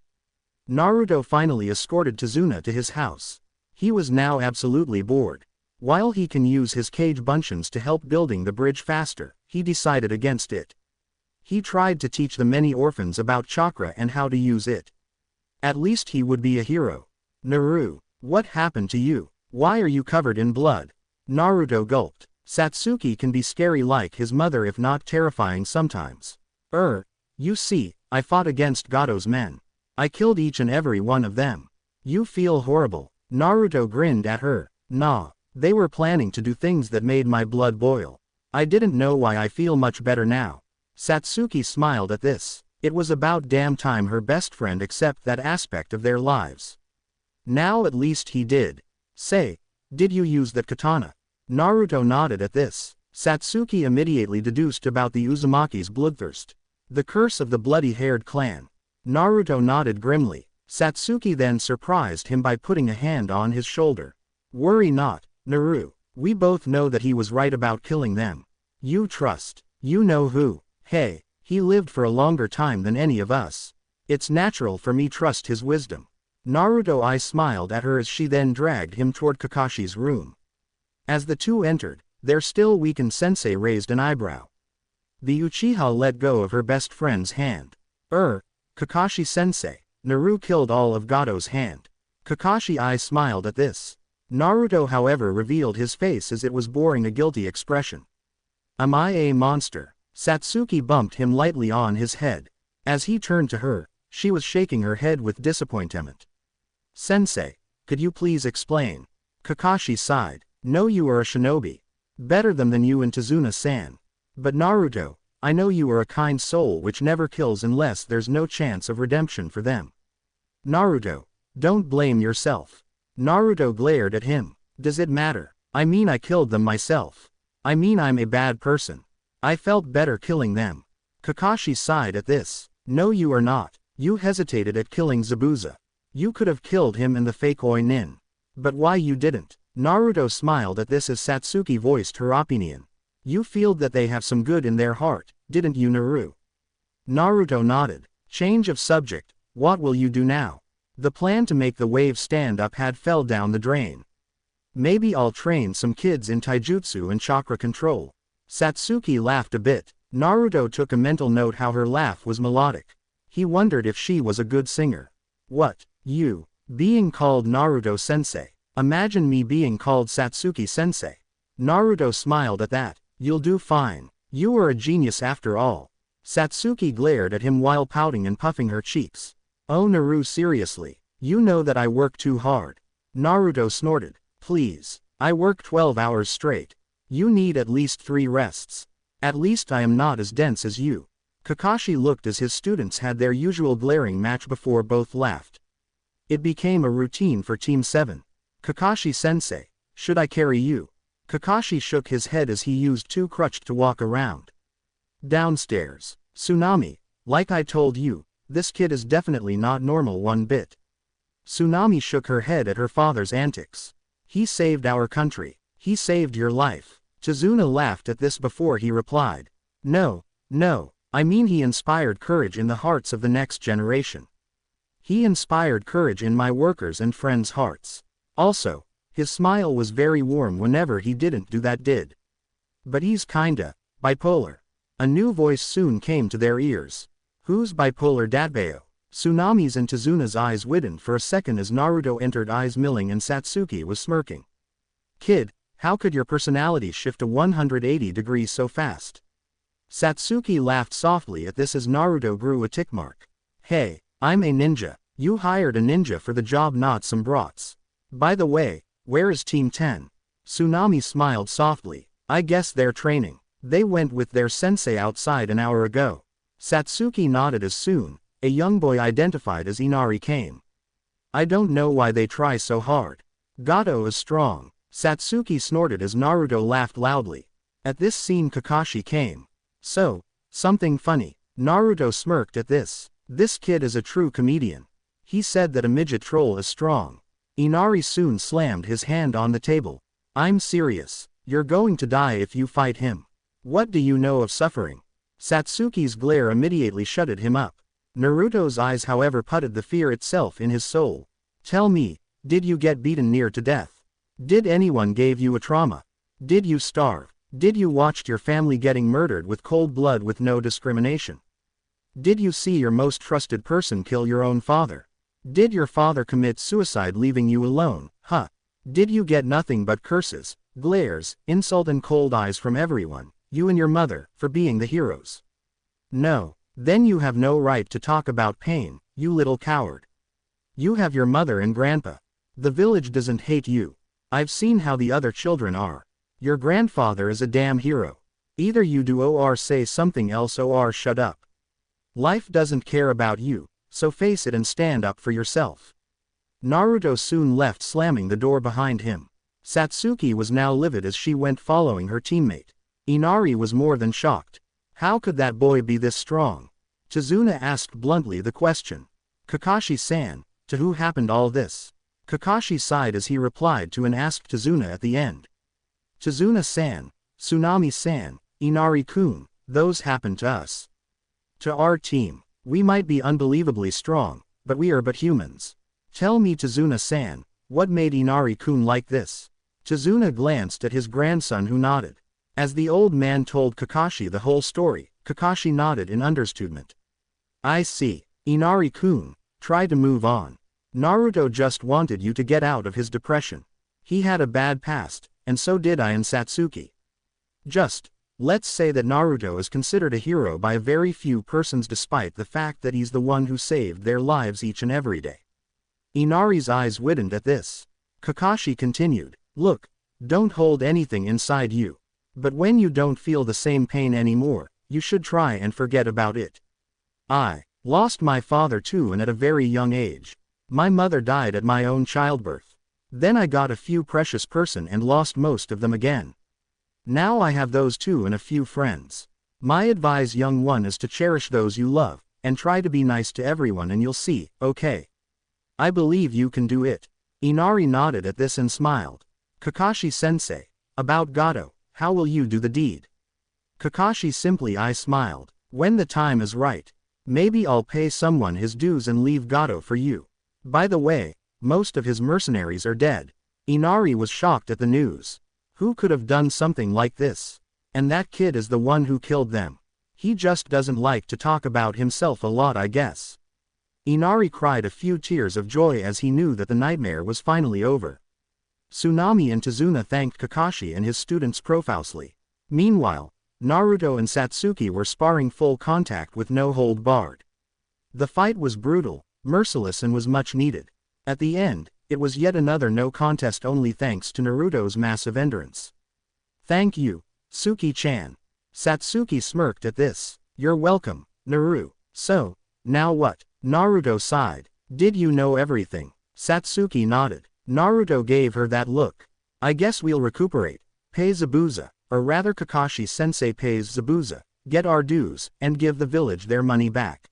Naruto finally escorted Tazuna to his house. He was now absolutely bored. While he can use his Kage Bunshins to help building the bridge faster, he decided against it. He tried to teach the many orphans about chakra and how to use it. At least he would be a hero. "Naru, what happened to you? Why are you covered in blood?" Naruto gulped. Satsuki can be scary like his mother if not terrifying sometimes. You see, I fought against Gato's men. I killed each and every one of them. You feel horrible." Naruto grinned at her. "Nah, they were planning to do things that made my blood boil. I didn't know why. I feel much better now." Satsuki smiled at this. It was about damn time her best friend accept that aspect of their lives. Now at least he did. "Say, did you use that katana?" Naruto nodded at this. Satsuki immediately deduced about the Uzumaki's bloodthirst. The curse of the bloody-haired clan. Naruto nodded grimly. Satsuki then surprised him by putting a hand on his shoulder. "Worry not, Naru. We both know that he was right about killing them. You trust. You know who. Hey, he lived for a longer time than any of us. It's natural for me trust his wisdom." Naruto I smiled at her as she then dragged him toward Kakashi's room. As the two entered, their still weakened sensei raised an eyebrow. The Uchiha let go of her best friend's hand. Kakashi-sensei, Naru killed all of Gato's hand. Kakashi's eyes smiled at this. Naruto however revealed his face as it was boring a guilty expression. Am I a monster? Satsuki bumped him lightly on his head. As he turned to her, she was shaking her head with disappointment. Sensei, could you please explain? Kakashi sighed. No, you are a shinobi. Better than you and Tazuna-san. But Naruto, I know you are a kind soul which never kills unless there's no chance of redemption for them. Naruto, don't blame yourself. Naruto glared at him. Does it matter? I mean I killed them myself. I mean I'm a bad person. I felt better killing them. Kakashi sighed at this. No, you are not. You hesitated at killing Zabuza. You could have killed him and the fake Nin. But why you didn't? Naruto smiled at this as Satsuki voiced her opinion. You feel that they have some good in their heart, didn't you, Naru? Naruto nodded. Change of subject, what will you do now? The plan to make the wave stand up had fell down the drain. Maybe I'll train some kids in taijutsu and chakra control. Satsuki laughed a bit. Naruto took a mental note how her laugh was melodic. He wondered if she was a good singer. What, you, being called Naruto-sensei? Imagine me being called Satsuki-sensei. Naruto smiled at that. You'll do fine. You are a genius after all. Satsuki glared at him while pouting and puffing her cheeks. Oh Naru, seriously, you know that I work too hard. Naruto snorted. Please, I work 12 hours straight. You need at least 3 rests. At least I am not as dense as you. Kakashi looked as his students had their usual glaring match before both laughed. It became a routine for Team 7. Kakashi-sensei, should I carry you? Kakashi shook his head as he used 2 crutches to walk around. Downstairs. Tsunami, like I told you, this kid is definitely not normal one bit. Tsunami shook her head at her father's antics. He saved our country. He saved your life. Tazuna laughed at this before he replied. No, I mean he inspired courage in the hearts of the next generation. He inspired courage in my workers' and friends' hearts. Also, his smile was very warm whenever he didn't do that did. But he's kinda bipolar. A new voice soon came to their ears. Who's bipolar, Datbeo? Tsunami's and Tazuna's eyes widened for a second as Naruto entered, eyes milling, and Satsuki was smirking. Kid, how could your personality shift a 180 degrees so fast? Satsuki laughed softly at this as Naruto grew a tick mark. Hey, I'm a ninja. You hired a ninja for the job, not some brats. By the way, where is Team 10? Tsunami smiled softly. I guess they're training. They went with their sensei outside an hour ago. Satsuki nodded as soon a young boy identified as Inari came. I don't know why they try so hard. Gato is strong. Satsuki snorted as Naruto laughed loudly. At this scene Kakashi came. So, something funny. Naruto smirked at this. This kid is a true comedian. He said that a midget troll is strong. Inari soon slammed his hand on the table. I'm serious. You're going to die if you fight him. What do you know of suffering? Satsuki's glare immediately shutted him up. Naruto's eyes however putted the fear itself in his soul. Tell me, did you get beaten near to death? Did anyone gave you a trauma? Did you starve? Did you watch your family getting murdered with cold blood with no discrimination? Did you see your most trusted person kill your own father? Did your father commit suicide leaving you alone? Huh? Did you get nothing but curses, glares, insult and cold eyes from everyone, you and your mother, for being the heroes? No. Then you have no right to talk about pain, you little coward. You have your mother and grandpa. The village doesn't hate you. I've seen how the other children are. Your grandfather is a damn hero. Either you do or say something else or shut up. Life doesn't care about you, so face it and stand up for yourself. Naruto soon left, slamming the door behind him. Satsuki was now livid as she went, following her teammate. Inari was more than shocked. How could that boy be this strong? Tazuna asked bluntly the question. Kakashi-san, to who happened all this? Kakashi sighed as he replied to and asked Tazuna at the end. Tazuna-san, Tsunami-san, Inari-kun, those happened to us. To our team. We might be unbelievably strong, but we are but humans. Tell me, Tazuna-san, what made Inari-kun like this? Tazuna glanced at his grandson, who nodded. As the old man told Kakashi the whole story, Kakashi nodded in understatement. I see. Inari-kun, try to move on. Naruto just wanted you to get out of his depression. He had a bad past, and so did I and Satsuki. Let's say that Naruto is considered a hero by a very few persons despite the fact that he's the one who saved their lives each and every day. Inari's eyes widened at this. Kakashi continued, look, don't hold anything inside you. But when you don't feel the same pain anymore, you should try and forget about it. I lost my father too, and at a very young age. My mother died at my own childbirth. Then I got a few precious person and lost most of them again. Now I have those two and a few friends. My advice, young one, is to cherish those you love, and try to be nice to everyone, and you'll see, okay? I believe you can do it. Inari nodded at this and smiled. Kakashi-sensei, about Gato, how will you do the deed? Kakashi simply smiled. When the time is right, maybe I'll pay someone his dues and leave Gato for you. By the way, most of his mercenaries are dead. Inari was shocked at the news. Who could have done something like this? And that kid is the one who killed them. He just doesn't like to talk about himself a lot, I guess. Inari cried a few tears of joy as he knew that the nightmare was finally over. Tsunami and Tazuna thanked Kakashi and his students profusely. Meanwhile, Naruto and Satsuki were sparring full contact with no hold barred. The fight was brutal, merciless, and was much needed. At the end, it was yet another no contest only thanks to Naruto's massive endurance. Thank you, Suki-chan. Satsuki smirked at this. You're welcome, Naru. So, now what? Naruto sighed. Did you know everything? Satsuki nodded. Naruto gave her that look. I guess we'll recuperate. Pay Zabuza, or rather Kakashi-sensei pays Zabuza, get our dues, and give the village their money back.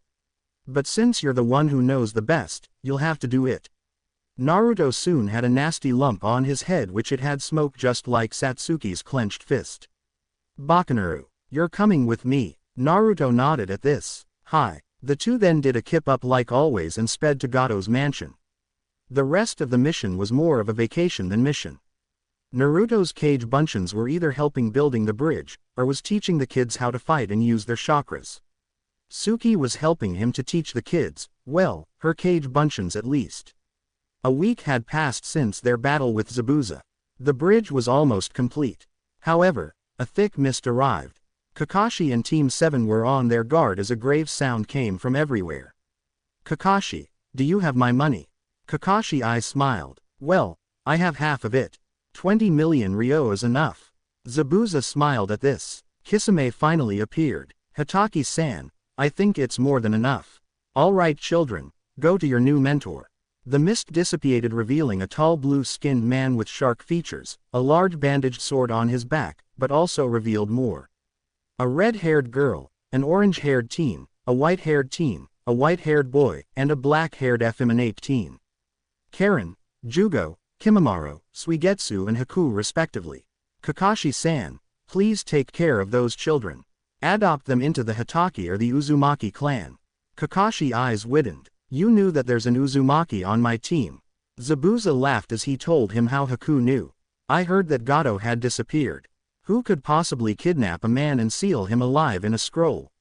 But since you're the one who knows the best, you'll have to do it. Naruto soon had a nasty lump on his head which it had smoke just like Satsuki's clenched fist. Bakunaru, you're coming with me. Naruto nodded at this. Hi. The two then did a kip up like always and sped to Gato's mansion. The rest of the mission was more of a vacation than mission. Naruto's cage bunchins were either helping building the bridge, or was teaching the kids how to fight and use their chakras. Suki was helping him to teach the kids, well, her cage bunchins at least. A week had passed since their battle with Zabuza. The bridge was almost complete. However, a thick mist arrived. Kakashi and Team 7 were on their guard as a grave sound came from everywhere. Kakashi, do you have my money? Kakashi smiled. Well, I have half of it. 20 million ryo is enough. Zabuza smiled at this. Kisame finally appeared. Hataki-san, I think it's more than enough. Alright children, go to your new mentor. The mist dissipated, revealing a tall blue-skinned man with shark features, a large bandaged sword on his back, but also revealed more. A red-haired girl, an orange-haired teen, a white-haired teen, a white-haired boy, and a black-haired effeminate teen. Karen, Jugo, Kimimaro, Suigetsu and Haku respectively. Kakashi-san, please take care of those children. Adopt them into the Hataki or the Uzumaki clan. Kakashi eyes widened. You knew that there's an Uzumaki on my team. Zabuza laughed as he told him how Haku knew. I heard that Gato had disappeared. Who could possibly kidnap a man and seal him alive in a scroll?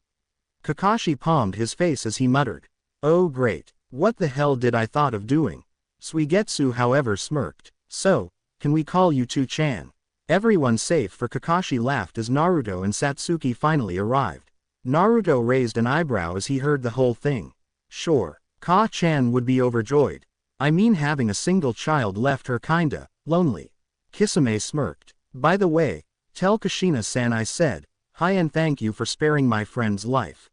Kakashi palmed his face as he muttered. Oh great, what the hell did I thought of doing? Suigetsu however smirked. So, can we call you Two-chan? Everyone safe, for Kakashi laughed as Naruto and Satsuki finally arrived. Naruto raised an eyebrow as he heard the whole thing. Sure, Ka-chan would be overjoyed. I mean, having a single child left her kinda lonely. Kisame smirked. By the way, tell Kushina-san I said hi and thank you for sparing my friend's life.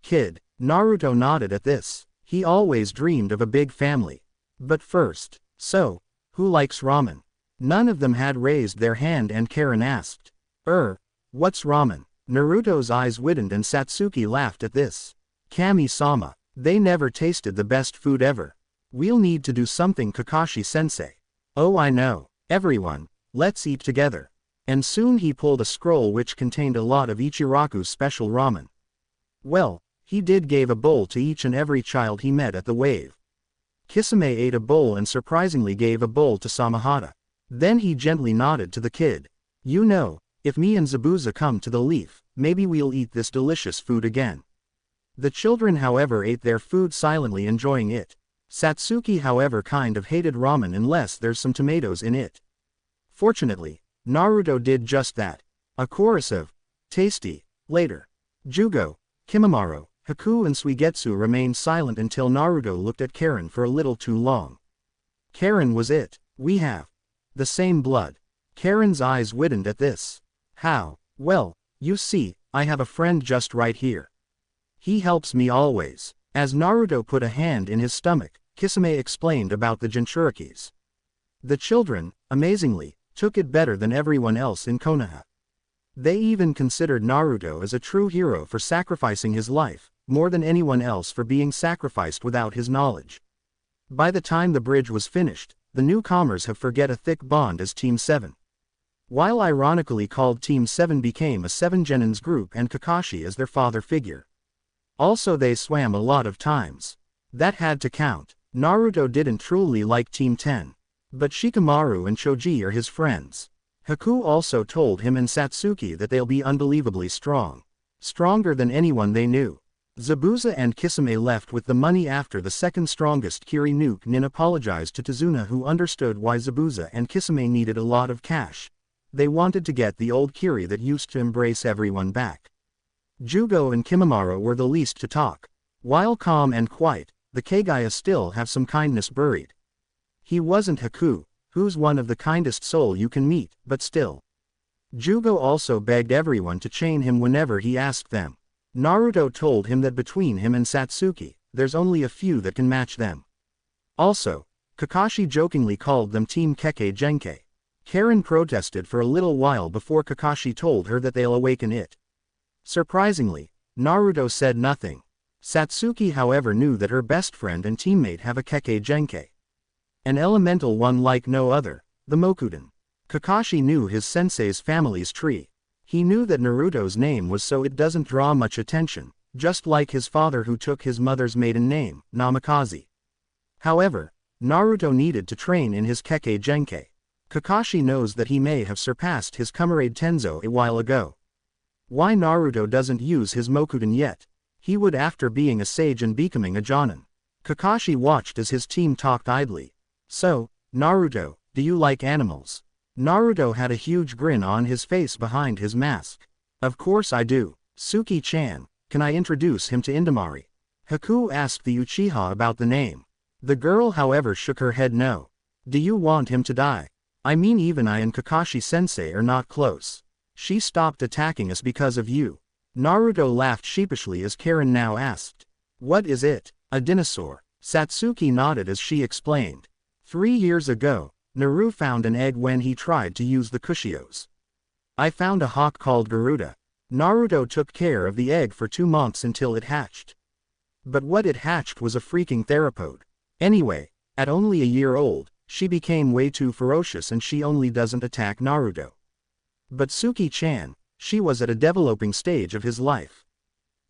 Kid, Naruto nodded at this. He always dreamed of a big family. But first, so, who likes ramen? None of them had raised their hand and Karen asked. What's ramen? Naruto's eyes widened and Satsuki laughed at this. Kami-sama, they never tasted the best food ever. We'll need to do something, Kakashi-sensei. Oh I know, everyone, let's eat together. And soon he pulled a scroll which contained a lot of Ichiraku's special ramen. Well, he did gave a bowl to each and every child he met at the wave. Kisame ate a bowl and surprisingly gave a bowl to Samahata. Then he gently nodded to the kid. You know, if me and Zabuza come to the leaf, maybe we'll eat this delicious food again. The children however ate their food silently enjoying it. Satsuki however kind of hated ramen unless there's some tomatoes in it. Fortunately, Naruto did just that. A chorus of tasty. Later. Jugo, Kimimaro, Haku and Suigetsu remained silent until Naruto looked at Karen for a little too long. Karen was it. We have the same blood. Karen's eyes widened at this. How? Well, you see, I have a friend just right here. He helps me always. As Naruto put a hand in his stomach, Kisame explained about the Jinchurikis. The children, amazingly, took it better than everyone else in Konoha. They even considered Naruto as a true hero for sacrificing his life, more than anyone else for being sacrificed without his knowledge. By the time the bridge was finished, the newcomers have forget a thick bond as Team 7. While ironically called Team 7 became a 7 Genins group and Kakashi as their father figure. Also they swam a lot of times. That had to count. Naruto didn't truly like Team 10. But Shikamaru and Choji are his friends. Haku also told him and Satsuki that they'll be unbelievably strong. Stronger than anyone they knew. Zabuza and Kisame left with the money after the second strongest Kiri Nuke Nin apologized to Tazuna, who understood why Zabuza and Kisame needed a lot of cash. They wanted to get the old Kiri that used to embrace everyone back. Jugo and Kimimaro were the least to talk. While calm and quiet, the Kagaya still have some kindness buried. He wasn't Haku, who's one of the kindest soul you can meet, but still. Jugo also begged everyone to chain him whenever he asked them. Naruto told him that between him and Satsuki, there's only a few that can match them. Also, Kakashi jokingly called them Team Kekkei Genkei. Karen protested for a little while before Kakashi told her that they'll awaken it. Surprisingly, Naruto said nothing. Satsuki however knew that her best friend and teammate have a Kekkei Genkei. An elemental one like no other, the Mokuden. Kakashi knew his sensei's family's tree. He knew that Naruto's name was so it doesn't draw much attention, just like his father who took his mother's maiden name, Namikaze. However, Naruto needed to train in his Kekkei Genkei. Kakashi knows that he may have surpassed his Comrade Tenzo a while ago. Why Naruto doesn't use his Mokuden yet? He would after being a sage and becoming a Jonin. Kakashi watched as his team talked idly. So, Naruto, do you like animals? Naruto had a huge grin on his face behind his mask. Of course I do. Suki-chan, can I introduce him to Indamari? Haku asked the Uchiha about the name. The girl however shook her head no. Do you want him to die? I mean even I and Kakashi-sensei are not close. She stopped attacking us because of you. Naruto laughed sheepishly as Karen now asked. What is it? A dinosaur. Satsuki nodded as she explained. 3 years ago, Naru found an egg when he tried to use the Kushios. I found a hawk called Garuda. Naruto took care of the egg for 2 months until it hatched. But what it hatched was a freaking theropod. Anyway, at only a year old, she became way too ferocious and she only doesn't attack Naruto. But Suki-chan, she was at a developing stage of his life.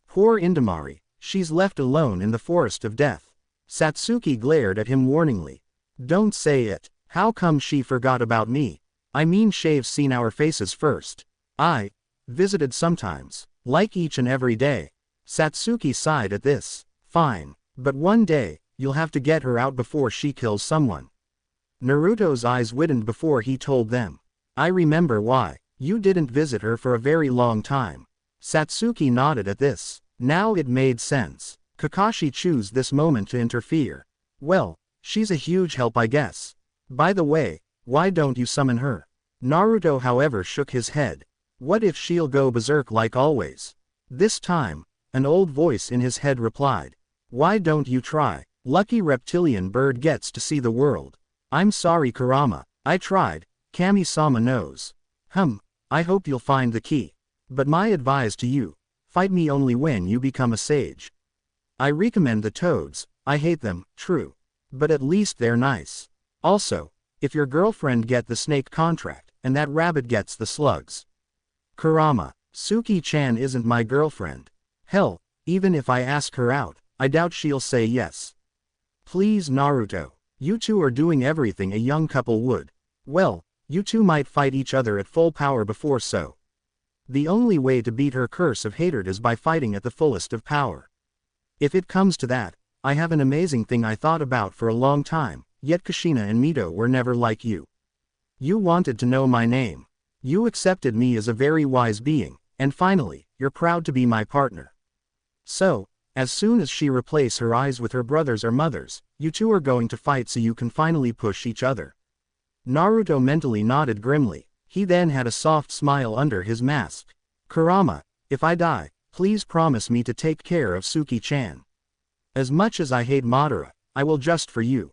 Poor Indamari, she's left alone in the forest of death. Satsuki glared at him warningly. Don't say it. How come she forgot about me? I mean she's seen our faces first. I visited sometimes, like each and every day. Satsuki sighed at this. Fine, but one day, you'll have to get her out before she kills someone. Naruto's eyes widened before he told them. I remember why. You didn't visit her for a very long time. Satsuki nodded at this. Now it made sense. Kakashi chose this moment to interfere. Well, she's a huge help I guess. By the way, why don't you summon her? Naruto however shook his head. What if she'll go berserk like always? This time, an old voice in his head replied. Why don't you try? Lucky reptilian bird gets to see the world. I'm sorry Kurama, I tried, Kami-sama knows. I hope you'll find the key. But my advice to you, fight me only when you become a sage. I recommend the toads, I hate them, true. But at least they're nice. Also, if your girlfriend get the snake contract, and that rabbit gets the slugs. Kurama, Suki-chan isn't my girlfriend. Hell, even if I ask her out, I doubt she'll say yes. Please Naruto, you two are doing everything a young couple would. Well, you two might fight each other at full power before so. The only way to beat her curse of hatred is by fighting at the fullest of power. If it comes to that, I have an amazing thing I thought about for a long time, yet Kushina and Mito were never like you. You wanted to know my name. You accepted me as a very wise being, and finally, you're proud to be my partner. So, as soon as she replaces her eyes with her brother's or mother's, you two are going to fight so you can finally push each other. Naruto mentally nodded grimly. He then had a soft smile under his mask. Kurama, if I die, please promise me to take care of Suki-chan. As much as I hate Madara, I will just for you.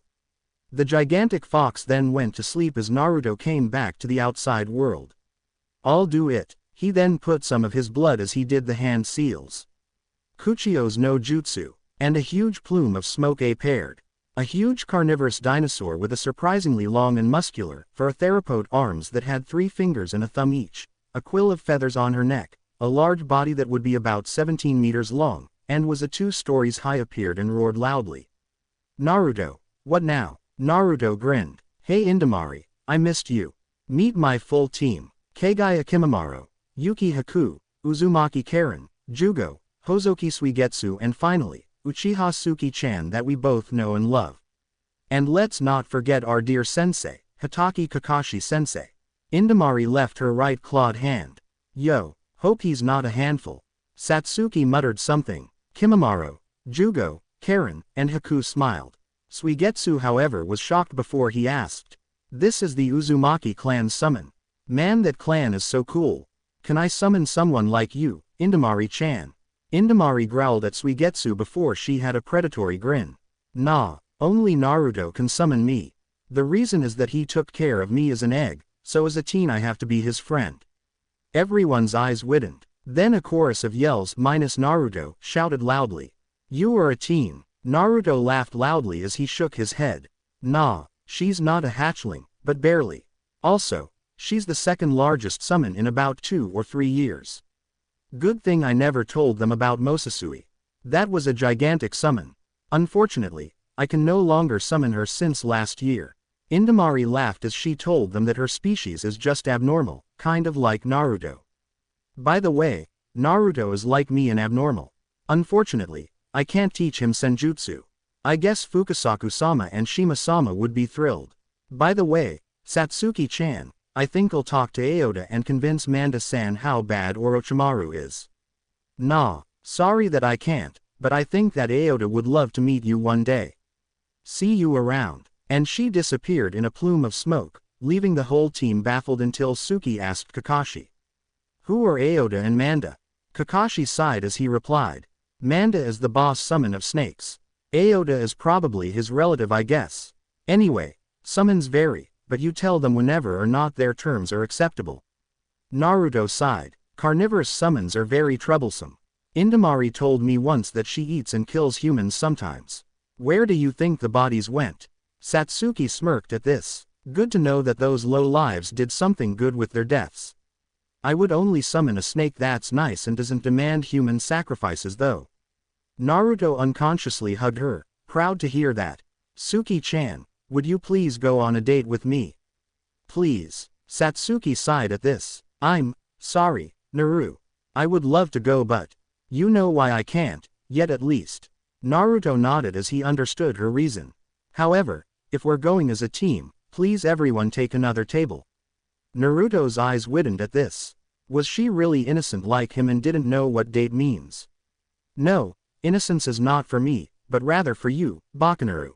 The gigantic fox then went to sleep as Naruto came back to the outside world. I'll do it. He then put some of his blood as he did the hand seals. Kuchio's no jutsu, and a huge plume of smoke appeared. A huge carnivorous dinosaur with a surprisingly long and muscular, for a theropod arms that had 3 fingers and a thumb each, a quill of feathers on her neck, a large body that would be about 17 meters long, and was a 2 stories high appeared and roared loudly. Naruto, what now? Naruto grinned. Hey Indamari, I missed you. Meet my full team. Kagaya Kimimaro, Yuki Haku, Uzumaki Karen, Jugo, Hozoki Suigetsu and finally, Uchiha Suki-chan that we both know and love. And let's not forget our dear sensei, Hitaki Kakashi sensei. Indamari left her right clawed hand. Yo, hope he's not a handful. Satsuki muttered something. Kimimaro, Jugo, Karen, and Haku smiled. Suigetsu however was shocked before he asked. This is the Uzumaki clan's summon. Man, that clan is so cool. Can I summon someone like you, Indamari-chan? Indamari growled at Suigetsu before she had a predatory grin. Nah, only Naruto can summon me. The reason is that he took care of me as an egg, so as a teen I have to be his friend. Everyone's eyes widened. Then a chorus of yells minus Naruto shouted loudly. You are a teen. Naruto laughed loudly as he shook his head. Nah, she's not a hatchling, but barely. Also, she's the second largest summon in about 2 or 3 years. Good thing I never told them about Mosasui. That was a gigantic summon. Unfortunately, I can no longer summon her since last year. Indamari laughed as she told them that her species is just abnormal, kind of like Naruto. By the way, Naruto is like me and abnormal. Unfortunately, I can't teach him senjutsu. I guess Fukasaku-sama and Shima-sama would be thrilled. By the way, Satsuki-chan, I think I'll talk to Aoda and convince Manda-san how bad Orochimaru is. Nah, sorry that I can't, but I think that Aoda would love to meet you one day. See you around. And she disappeared in a plume of smoke, leaving the whole team baffled until Suki asked Kakashi. Who are Aoda and Manda? Kakashi sighed as he replied. Manda is the boss summon of snakes. Aoda is probably his relative, I guess. Anyway, summons vary, but you tell them whenever or not their terms are acceptable. Naruto sighed. Carnivorous summons are very troublesome. Indamari told me once that she eats and kills humans sometimes. Where do you think the bodies went? Satsuki smirked at this. Good to know that those low lives did something good with their deaths. I would only summon a snake that's nice and doesn't demand human sacrifices though. Naruto unconsciously hugged her, proud to hear that. Suki-chan, would you please go on a date with me? Please. Satsuki sighed at this. I'm sorry, Naru. I would love to go but you know why I can't, yet at least. Naruto nodded as he understood her reason. However, if we're going as a team, please everyone take another table. Naruto's eyes widened at this. Was she really innocent like him and didn't know what date means? No, innocence is not for me, but rather for you, Bakunaru.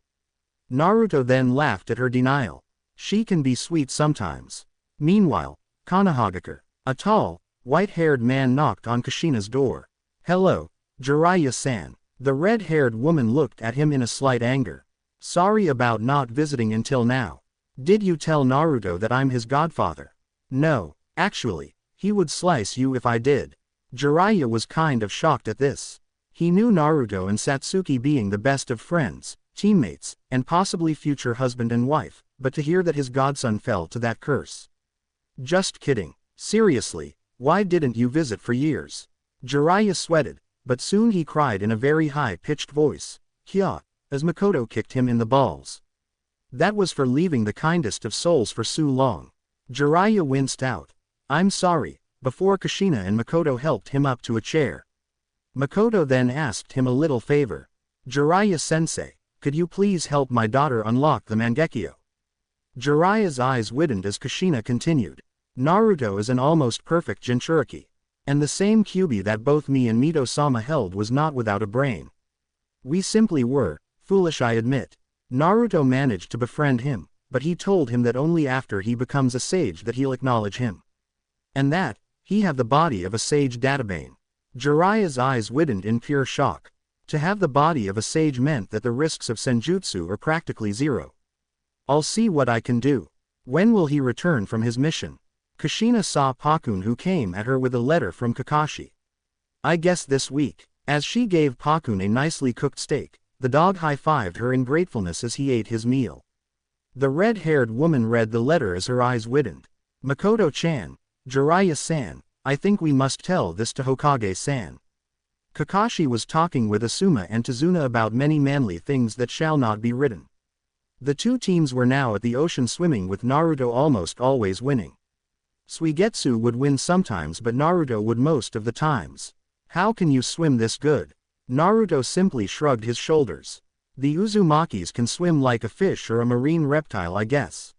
Naruto then laughed at her denial. She can be sweet sometimes. Meanwhile, Konohagakure, a tall, white-haired man knocked on Kushina's door. Hello, Jiraiya-san. The red-haired woman looked at him in a slight anger. Sorry about not visiting until now. Did you tell Naruto that I'm his godfather? No, actually, he would slice you if I did. Jiraiya was kind of shocked at this. He knew Naruto and Satsuki being the best of friends, teammates, and possibly future husband and wife, but to hear that his godson fell to that curse. Just kidding. Seriously, why didn't you visit for years? Jiraiya sweated, but soon he cried in a very high-pitched voice. Kya, as Makoto kicked him in the balls. That was for leaving the kindest of souls for so long. Jiraiya winced out. I'm sorry, before Kushina and Makoto helped him up to a chair. Makoto then asked him a little favor. Jiraiya-sensei, could you please help my daughter unlock the Mangekyo? Jiraiya's eyes widened as Kushina continued. Naruto is an almost perfect Jinchuriki. And the same Kyuubi that both me and Mito-sama held was not without a brain. We simply were, foolish I admit. Naruto managed to befriend him, but he told him that only after he becomes a sage that he'll acknowledge him. And that, he have the body of a sage databane. Jiraiya's eyes widened in pure shock. To have the body of a sage meant that the risks of senjutsu are practically zero. I'll see what I can do. When will he return from his mission? Kushina saw Pakun who came at her with a letter from Kakashi. I guess this week. As she gave Pakun a nicely cooked steak, the dog high-fived her in gratefulness as he ate his meal. The red-haired woman read the letter as her eyes widened. Makoto-chan, Jiraiya-san, I think we must tell this to Hokage-san. Kakashi was talking with Asuma and Tazuna about many manly things that shall not be written. The two teams were now at the ocean swimming with Naruto almost always winning. Suigetsu would win sometimes but Naruto would most of the times. How can you swim this good? Naruto simply shrugged his shoulders. The Uzumakis can swim like a fish or a marine reptile I guess.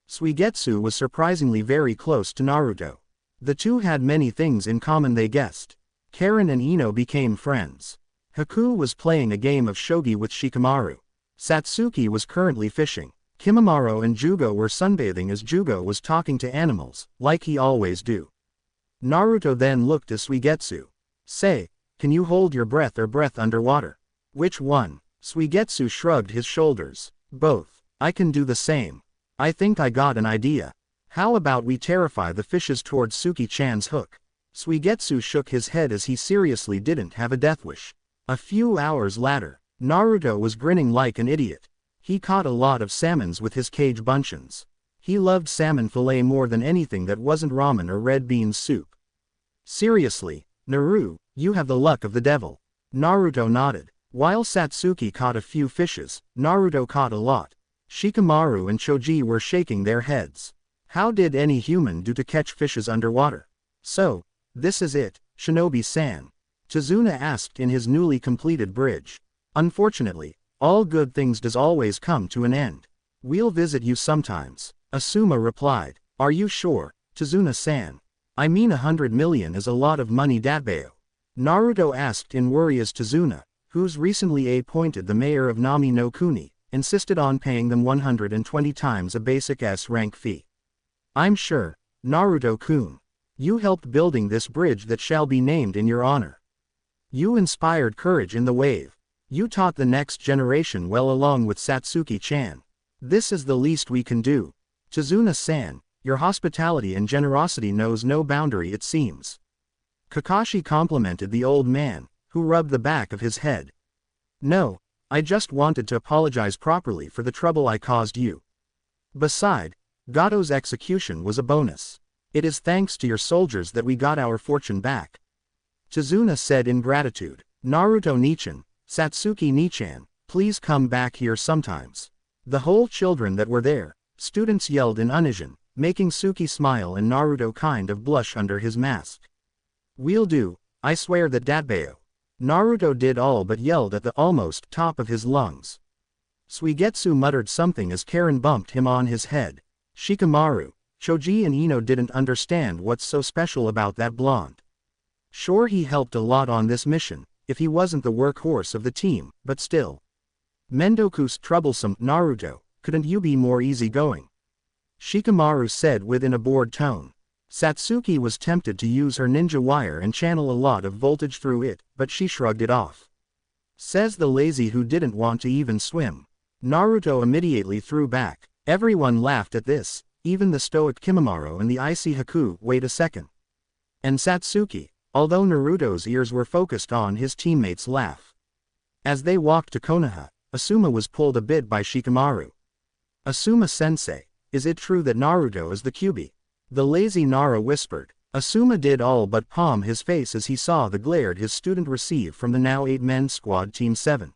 Suigetsu was surprisingly very close to Naruto. The two had many things in common they guessed. Karen and Ino became friends. Haku was playing a game of shogi with Shikamaru. Satsuki was currently fishing. Kimimaro and Jugo were sunbathing as Jugo was talking to animals, like he always do. Naruto then looked at Suigetsu. Say, can you hold your breath or breath underwater? Which one? Suigetsu shrugged his shoulders. Both. I can do the same. I think I got an idea. How about we terrify the fishes towards Suki-chan's hook? Suigetsu shook his head as he seriously didn't have a death wish. A few hours later, Naruto was grinning like an idiot. He caught a lot of salmons with his cage buncheons. He loved salmon fillet more than anything that wasn't ramen or red bean soup. Seriously, Naru, you have the luck of the devil. Naruto nodded. While Satsuki caught a few fishes, Naruto caught a lot. Shikamaru and Choji were shaking their heads. How did any human do to catch fishes underwater? So, this is it, Shinobi-san? Tazuna asked in his newly completed bridge. Unfortunately, all good things does always come to an end. We'll visit you sometimes. Asuma replied. Are you sure, Tazuna-san? I mean 100 million is a lot of money Datbeo. Naruto asked in worry as Tazuna, who's recently appointed the mayor of Nami no Kuni, insisted on paying them 120 times a basic S-rank fee. I'm sure, Naruto-kun. You helped building this bridge that shall be named in your honor. You inspired courage in the wave. You taught the next generation well along with Satsuki-chan. This is the least we can do. Tazuna-san, your hospitality and generosity knows no boundary it seems. Kakashi complimented the old man, who rubbed the back of his head. No, I just wanted to apologize properly for the trouble I caused you. Beside, Gato's execution was a bonus. It is thanks to your soldiers that we got our fortune back. Tazuna said in gratitude. Naruto-nichan, Satsuki-nichan, please come back here sometimes. The whole children that were there, students yelled in unison, making Suki smile and Naruto kind of blush under his mask. We'll do, I swear that Datbeo. Naruto did all but yelled at the almost top of his lungs. Suigetsu muttered something as Karen bumped him on his head. Shikamaru, Choji and Ino didn't understand what's so special about that blonde. Sure he helped a lot on this mission, if he wasn't the workhorse of the team, but still. Mendoku's troublesome, Naruto, couldn't you be more easygoing? Shikamaru said within a bored tone. Satsuki was tempted to use her ninja wire and channel a lot of voltage through it, but she shrugged it off. Says the lazy who didn't want to even swim. Naruto immediately threw back. Everyone laughed at this, even the stoic Kimimaro and the icy Haku. Wait a second. And Satsuki, although Naruto's ears were focused on his teammates' laugh. As they walked to Konoha, Asuma was pulled a bit by Shikamaru. Asuma-sensei, is it true that Naruto is the Kyuubi? The lazy Nara whispered. Asuma did all but palm his face as he saw the glare his student received from the now 8-man squad Team 7.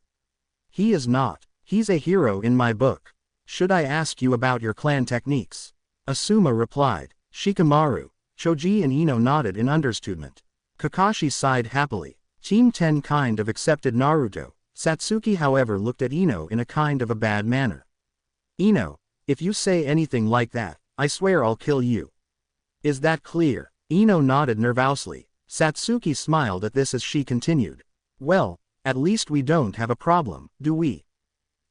He is not. He's a hero in my book. Should I ask you about your clan techniques? Asuma replied. Shikamaru, Choji and Ino nodded in understatement. Kakashi sighed happily. Team 10 kind of accepted Naruto, Satsuki however looked at Ino in a kind of a bad manner. Ino, if you say anything like that, I swear I'll kill you. Is that clear? Ino nodded nervously. Satsuki smiled at this as she continued. Well, at least we don't have a problem, do we?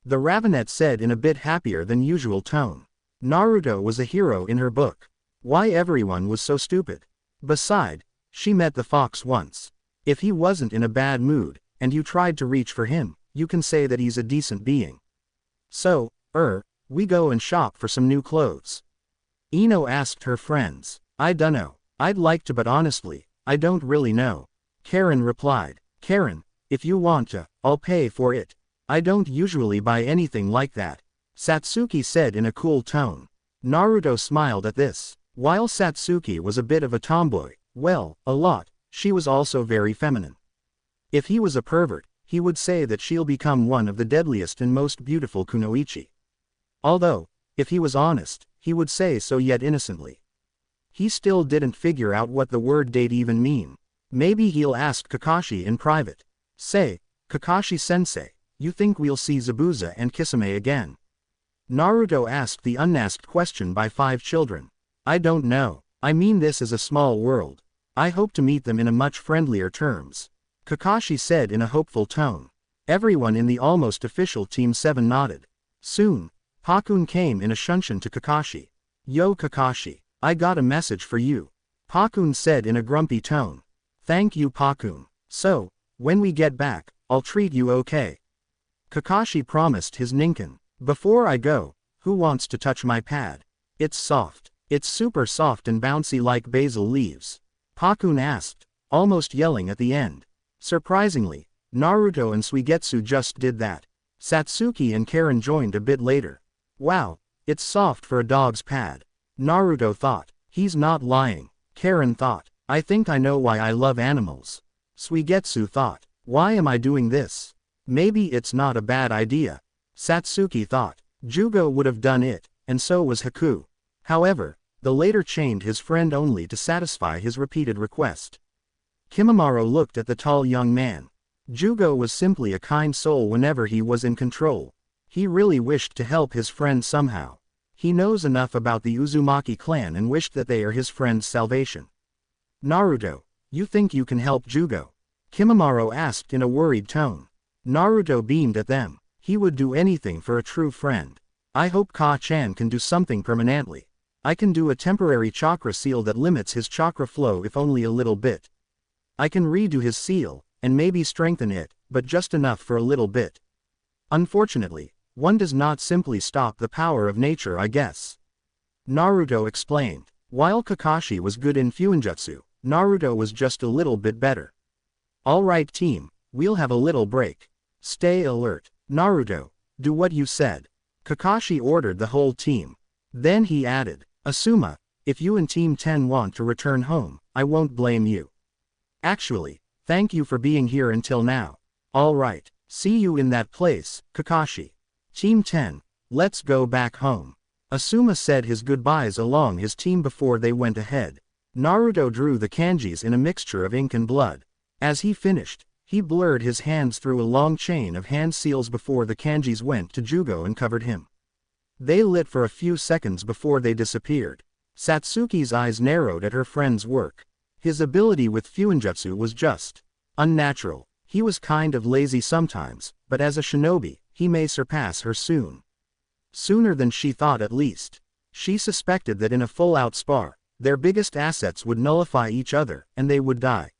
The Ravenet said in a bit happier than usual tone. Naruto was a hero in her book. Why everyone was so stupid? Beside, she met the fox once. If he wasn't in a bad mood, and you tried to reach for him, you can say that he's a decent being. So, we go and shop for some new clothes. Ino asked her friends. I dunno, I'd like to but honestly, I don't really know. Karen replied. Karen, if you want to, I'll pay for it. I don't usually buy anything like that, Satsuki said in a cool tone. Naruto smiled at this. While Satsuki was a bit of a tomboy, well, a lot, she was also very feminine. If he was a pervert, he would say that she'll become one of the deadliest and most beautiful kunoichi. Although, if he was honest, he would say so yet innocently. He still didn't figure out what the word date even mean. Maybe he'll ask Kakashi in private. Say, Kakashi-sensei, you think we'll see Zabuza and Kisame again? Naruto asked the unasked question by 5 children. I don't know. I mean this is a small world. I hope to meet them in a much friendlier terms. Kakashi said in a hopeful tone. Everyone in the almost official Team 7 nodded. Soon, Pakun came in a shunshin to Kakashi. Yo Kakashi, I got a message for you. Pakun said in a grumpy tone. Thank you Pakun. So, when we get back, I'll treat you okay. Kakashi promised his ninkin. Before I go, who wants to touch my pad? It's soft. It's super soft and bouncy like basil leaves. Pakun asked, almost yelling at the end. Surprisingly, Naruto and Suigetsu just did that. Satsuki and Karen joined a bit later. Wow, it's soft for a dog's pad. Naruto thought. He's not lying. Karen thought. I think I know why I love animals. Suigetsu thought. Why am I doing this? Maybe it's not a bad idea. Satsuki thought. Jugo would have done it, and so was Haku. However, the later chained his friend only to satisfy his repeated request. Kimimaro looked at the tall young man. Jugo was simply a kind soul whenever he was in control. He really wished to help his friend somehow. He knows enough about the Uzumaki clan and wished that they are his friend's salvation. Naruto, you think you can help Jugo? Kimimaro asked in a worried tone. Naruto beamed at them. He would do anything for a true friend. I hope Ka-chan can do something permanently. I can do a temporary chakra seal that limits his chakra flow if only a little bit. I can redo his seal, and maybe strengthen it, but just enough for a little bit. Unfortunately, one does not simply stop the power of nature I guess. Naruto explained. While Kakashi was good in Fuinjutsu, Naruto was just a little bit better. Alright team, we'll have a little break. Stay alert. Naruto, do what you said. Kakashi ordered the whole team. Then he added, Asuma, if you and Team 10 want to return home, I won't blame you. Actually, thank you for being here until now. Alright, see you in that place, Kakashi. Team 10, let's go back home. Asuma said his goodbyes along his team before they went ahead. Naruto drew the kanjis in a mixture of ink and blood. As he finished, he blurred his hands through a long chain of hand seals before the kanjis went to Jugo and covered him. They lit for a few seconds before they disappeared. Satsuki's eyes narrowed at her friend's work. His ability with Fuinjutsu was just unnatural. He was kind of lazy sometimes, but as a shinobi, he may surpass her soon. Sooner than she thought at least. She suspected that in a full-out spar, their biggest assets would nullify each other, and they would die.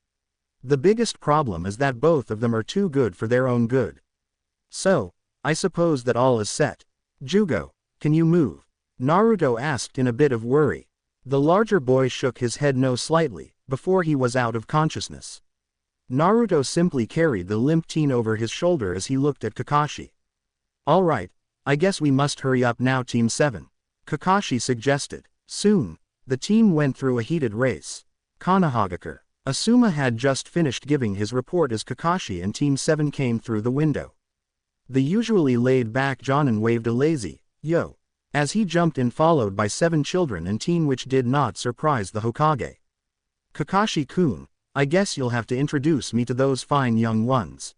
The biggest problem is that both of them are too good for their own good. So, I suppose that all is set. Jugo, can you move? Naruto asked in a bit of worry. The larger boy shook his head no slightly, before he was out of consciousness. Naruto simply carried the limp teen over his shoulder as he looked at Kakashi. Alright, I guess we must hurry up now Team 7. Kakashi suggested. Soon, the team went through a heated race. Konohagakure. Asuma had just finished giving his report as Kakashi and Team 7 came through the window. The usually laid-back Jonin waved a lazy, yo, as he jumped in followed by 7 children and teen which did not surprise the Hokage. Kakashi-kun, I guess you'll have to introduce me to those fine young ones.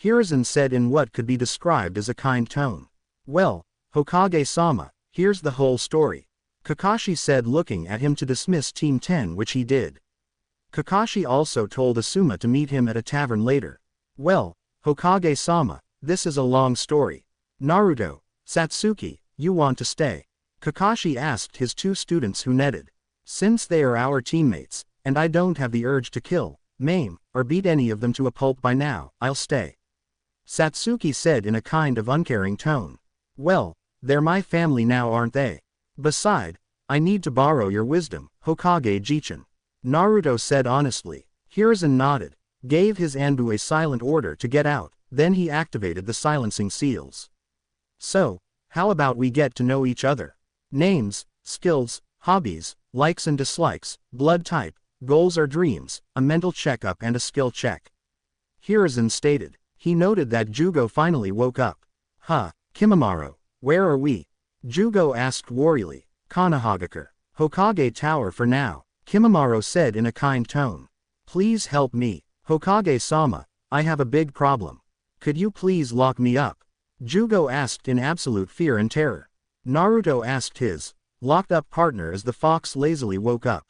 Hiruzen said in what could be described as a kind tone. Well, Hokage-sama, here's the whole story. Kakashi said, looking at him to dismiss Team 10, which he did. Kakashi also told Asuma to meet him at a tavern later. Well, Hokage-sama, this is a long story. Naruto, Satsuki, you want to stay? Kakashi asked his two students who netted. Since they are our teammates, and I don't have the urge to kill, maim, or beat any of them to a pulp by now, I'll stay. Satsuki said in a kind of uncaring tone. Well, they're my family now, aren't they? Beside, I need to borrow your wisdom, Hokage Jichin. Naruto said honestly. Hiruzen nodded, gave his Anbu a silent order to get out, then he activated the silencing seals. So, how about we get to know each other? Names, skills, hobbies, likes and dislikes, blood type, goals or dreams, a mental checkup and a skill check. Hiruzen stated. He noted that Jugo finally woke up. Kimimaro, where are we? Jugo asked worriedly. Konohagakure. Hokage Tower for now, Kimimaro said in a kind tone. Please help me, Hokage-sama, I have a big problem. Could you please lock me up? Jugo asked in absolute fear and terror. Naruto asked his locked-up partner as the fox lazily woke up.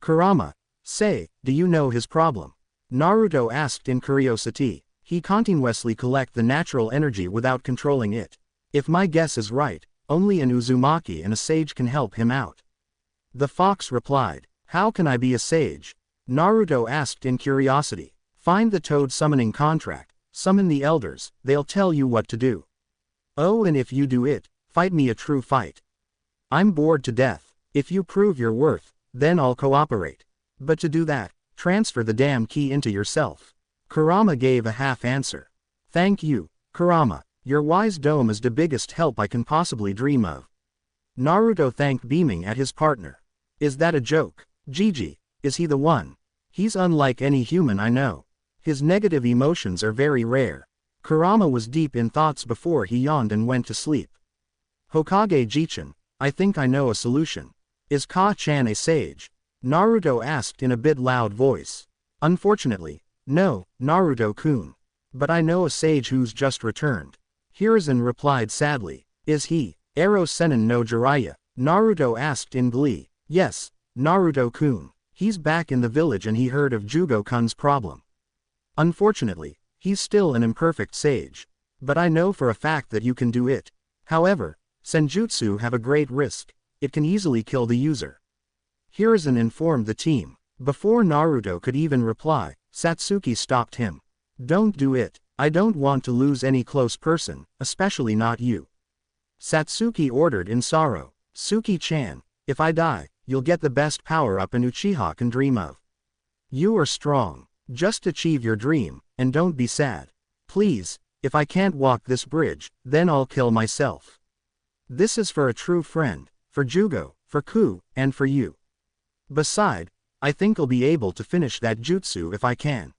Kurama, say, do you know his problem? Naruto asked in curiosity. He continuously collect the natural energy without controlling it. If my guess is right, only an Uzumaki and a sage can help him out. The fox replied. How can I be a sage? Naruto asked in curiosity. Find the toad summoning contract, summon the elders, they'll tell you what to do. Oh, and if you do it, fight me a true fight. I'm bored to death. If you prove your worth, then I'll cooperate. But to do that, transfer the damn key into yourself. Kurama gave a half answer. Thank you, Kurama, your wise dome is the biggest help I can possibly dream of. Naruto thanked, beaming at his partner. Is that a joke? Gigi, is he the one? He's unlike any human I know. His negative emotions are very rare. Kurama was deep in thoughts before he yawned and went to sleep. Hokage Jichin, I think I know a solution. Is Ka-chan a sage? Naruto asked in a bit loud voice. Unfortunately, no, Naruto-kun. But I know a sage who's just returned. Hiruzen replied sadly. Is he, Ero Sennin no Jiraiya? Naruto asked in glee. Yes, Naruto-kun. He's back in the village and he heard of Jugo-kun's problem. Unfortunately, he's still an imperfect sage. But I know for a fact that you can do it. However, senjutsu have a great risk. It can easily kill the user. Hiruzen informed the team. Before Naruto could even reply, Satsuki stopped him. Don't do it. I don't want to lose any close person, especially not you. Satsuki ordered in sorrow. Suki-chan, if I die, you'll get the best power-up an Uchiha can dream of. You are strong. Just achieve your dream, and don't be sad. Please, if I can't walk this bridge, then I'll kill myself. This is for a true friend, for Jugo, for Ku, and for you. Beside, I think I'll be able to finish that jutsu if I can.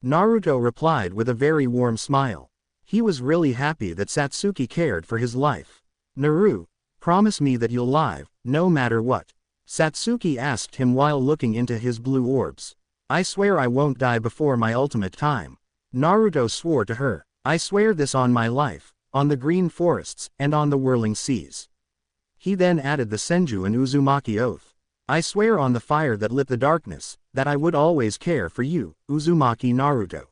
Naruto replied with a very warm smile. He was really happy that Satsuki cared for his life. Naru, promise me that you'll live, no matter what. Satsuki asked him while looking into his blue orbs. I swear I won't die before my ultimate time. Naruto swore to her. I swear this on my life, on the green forests, and on the whirling seas. He then added the Senju and Uzumaki oath. I swear on the fire that lit the darkness, that I would always care for you, Uzumaki Naruto.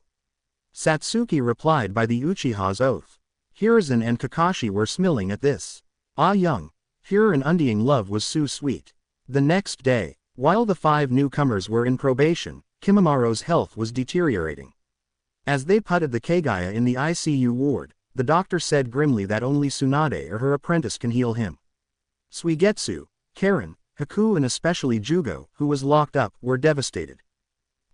Satsuki replied by the Uchiha's oath. Hiruzen and Kakashi were smiling at this. Young, pure and undying love was so sweet. The next day, while the 5 newcomers were in probation, Kimimaro's health was deteriorating. As they putted the Kagaya in the ICU ward, the doctor said grimly that only Tsunade or her apprentice can heal him. Suigetsu, Karen, Haku and especially Jugo, who was locked up, were devastated.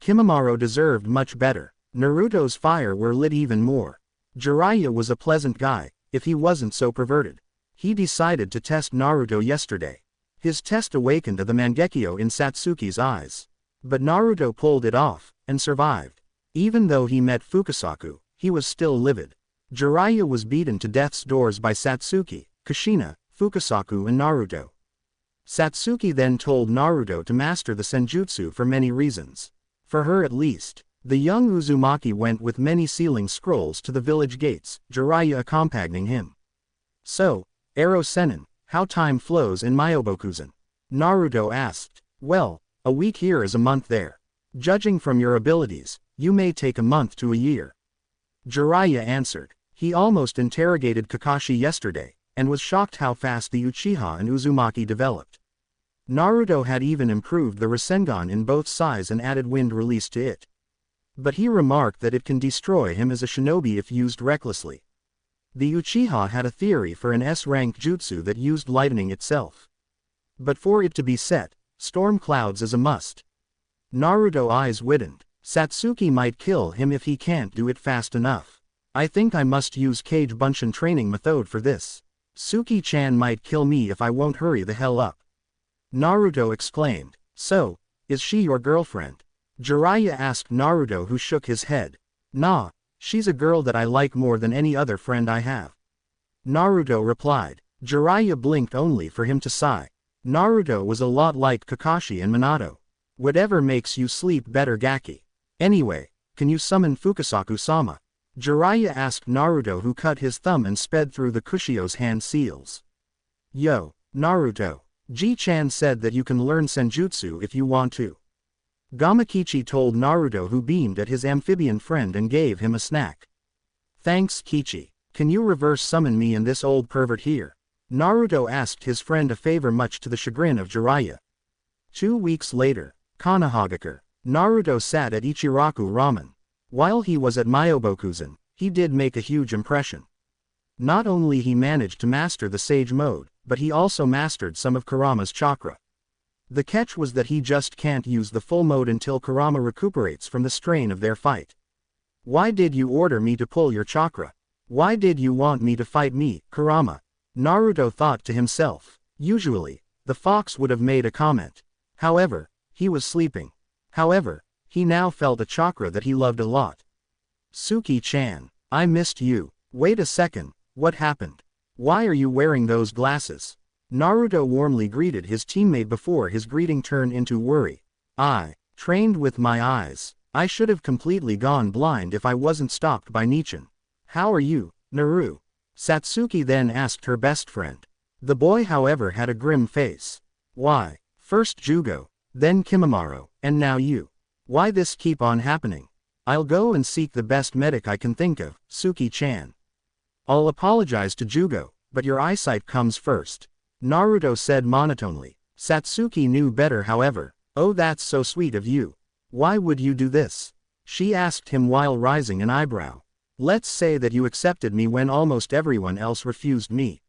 Kimimaro deserved much better. Naruto's fire were lit even more. Jiraiya was a pleasant guy, if he wasn't so perverted. He decided to test Naruto yesterday. His test awakened the Mangekyo in Satsuki's eyes. But Naruto pulled it off, and survived. Even though he met Fukasaku, he was still livid. Jiraiya was beaten to death's doors by Satsuki, Kushina, Fukasaku and Naruto. Satsuki then told Naruto to master the senjutsu for many reasons. For her at least. The young Uzumaki went with many sealing scrolls to the village gates, Jiraiya accompanying him. So, Ero Sennin, how time flows in Myobokuzen? Naruto asked. Well, a week here is a month there. Judging from your abilities, you may take a month to a year. Jiraiya answered. He almost interrogated Kakashi yesterday, and was shocked how fast the Uchiha and Uzumaki developed. Naruto had even improved the Rasengan in both size and added wind release to it. But he remarked that it can destroy him as a shinobi if used recklessly. The Uchiha had a theory for an S-rank jutsu that used lightning itself. But for it to be set, storm clouds is a must. Naruto's eyes widened. Satsuki might kill him if he can't do it fast enough. I think I must use Kage Bunshin training method for this. Suki-chan might kill me if I won't hurry the hell up. Naruto exclaimed. So, is she your girlfriend? Jiraiya asked Naruto, who shook his head. Nah, she's a girl that I like more than any other friend I have. Naruto replied. Jiraiya blinked only for him to sigh. Naruto was a lot like Kakashi and Minato. Whatever makes you sleep better, Gaki. Anyway, can you summon Fukasaku-sama? Jiraiya asked Naruto, who cut his thumb and sped through the Kushio's hand seals. Yo, Naruto. Ji-chan said that you can learn Senjutsu if you want to. Gamakichi told Naruto, who beamed at his amphibian friend and gave him a snack. Thanks, Kichi. Can you reverse summon me and this old pervert here? Naruto asked his friend a favor, much to the chagrin of Jiraiya. 2 weeks later, Konohagakure. Naruto sat at Ichiraku Ramen. While he was at Myobokuzen, he did make a huge impression. Not only he managed to master the Sage Mode, but he also mastered some of Kurama's chakra. The catch was that he just can't use the full mode until Kurama recuperates from the strain of their fight. Why did you order me to pull your chakra? Why did you want me to fight me, Kurama? Naruto thought to himself. Usually, the fox would have made a comment. However, he was sleeping. However, he now felt a chakra that he loved a lot. Suki-chan, I missed you. Wait a second, what happened? Why are you wearing those glasses? Naruto warmly greeted his teammate before his greeting turned into worry. I trained with my eyes. I should have completely gone blind if I wasn't stopped by Nichin. How are you, Naru? Satsuki then asked her best friend. The boy, however, had a grim face. Why, first Jugo, then Kimimaro, and now you. Why this keep on happening? I'll go and seek the best medic I can think of, Suki-chan. I'll apologize to Jugo, but your eyesight comes first. Naruto said monotonely. Satsuki knew better, however. Oh, that's so sweet of you. Why would you do this? She asked him while raising an eyebrow. Let's say that you accepted me when almost everyone else refused me.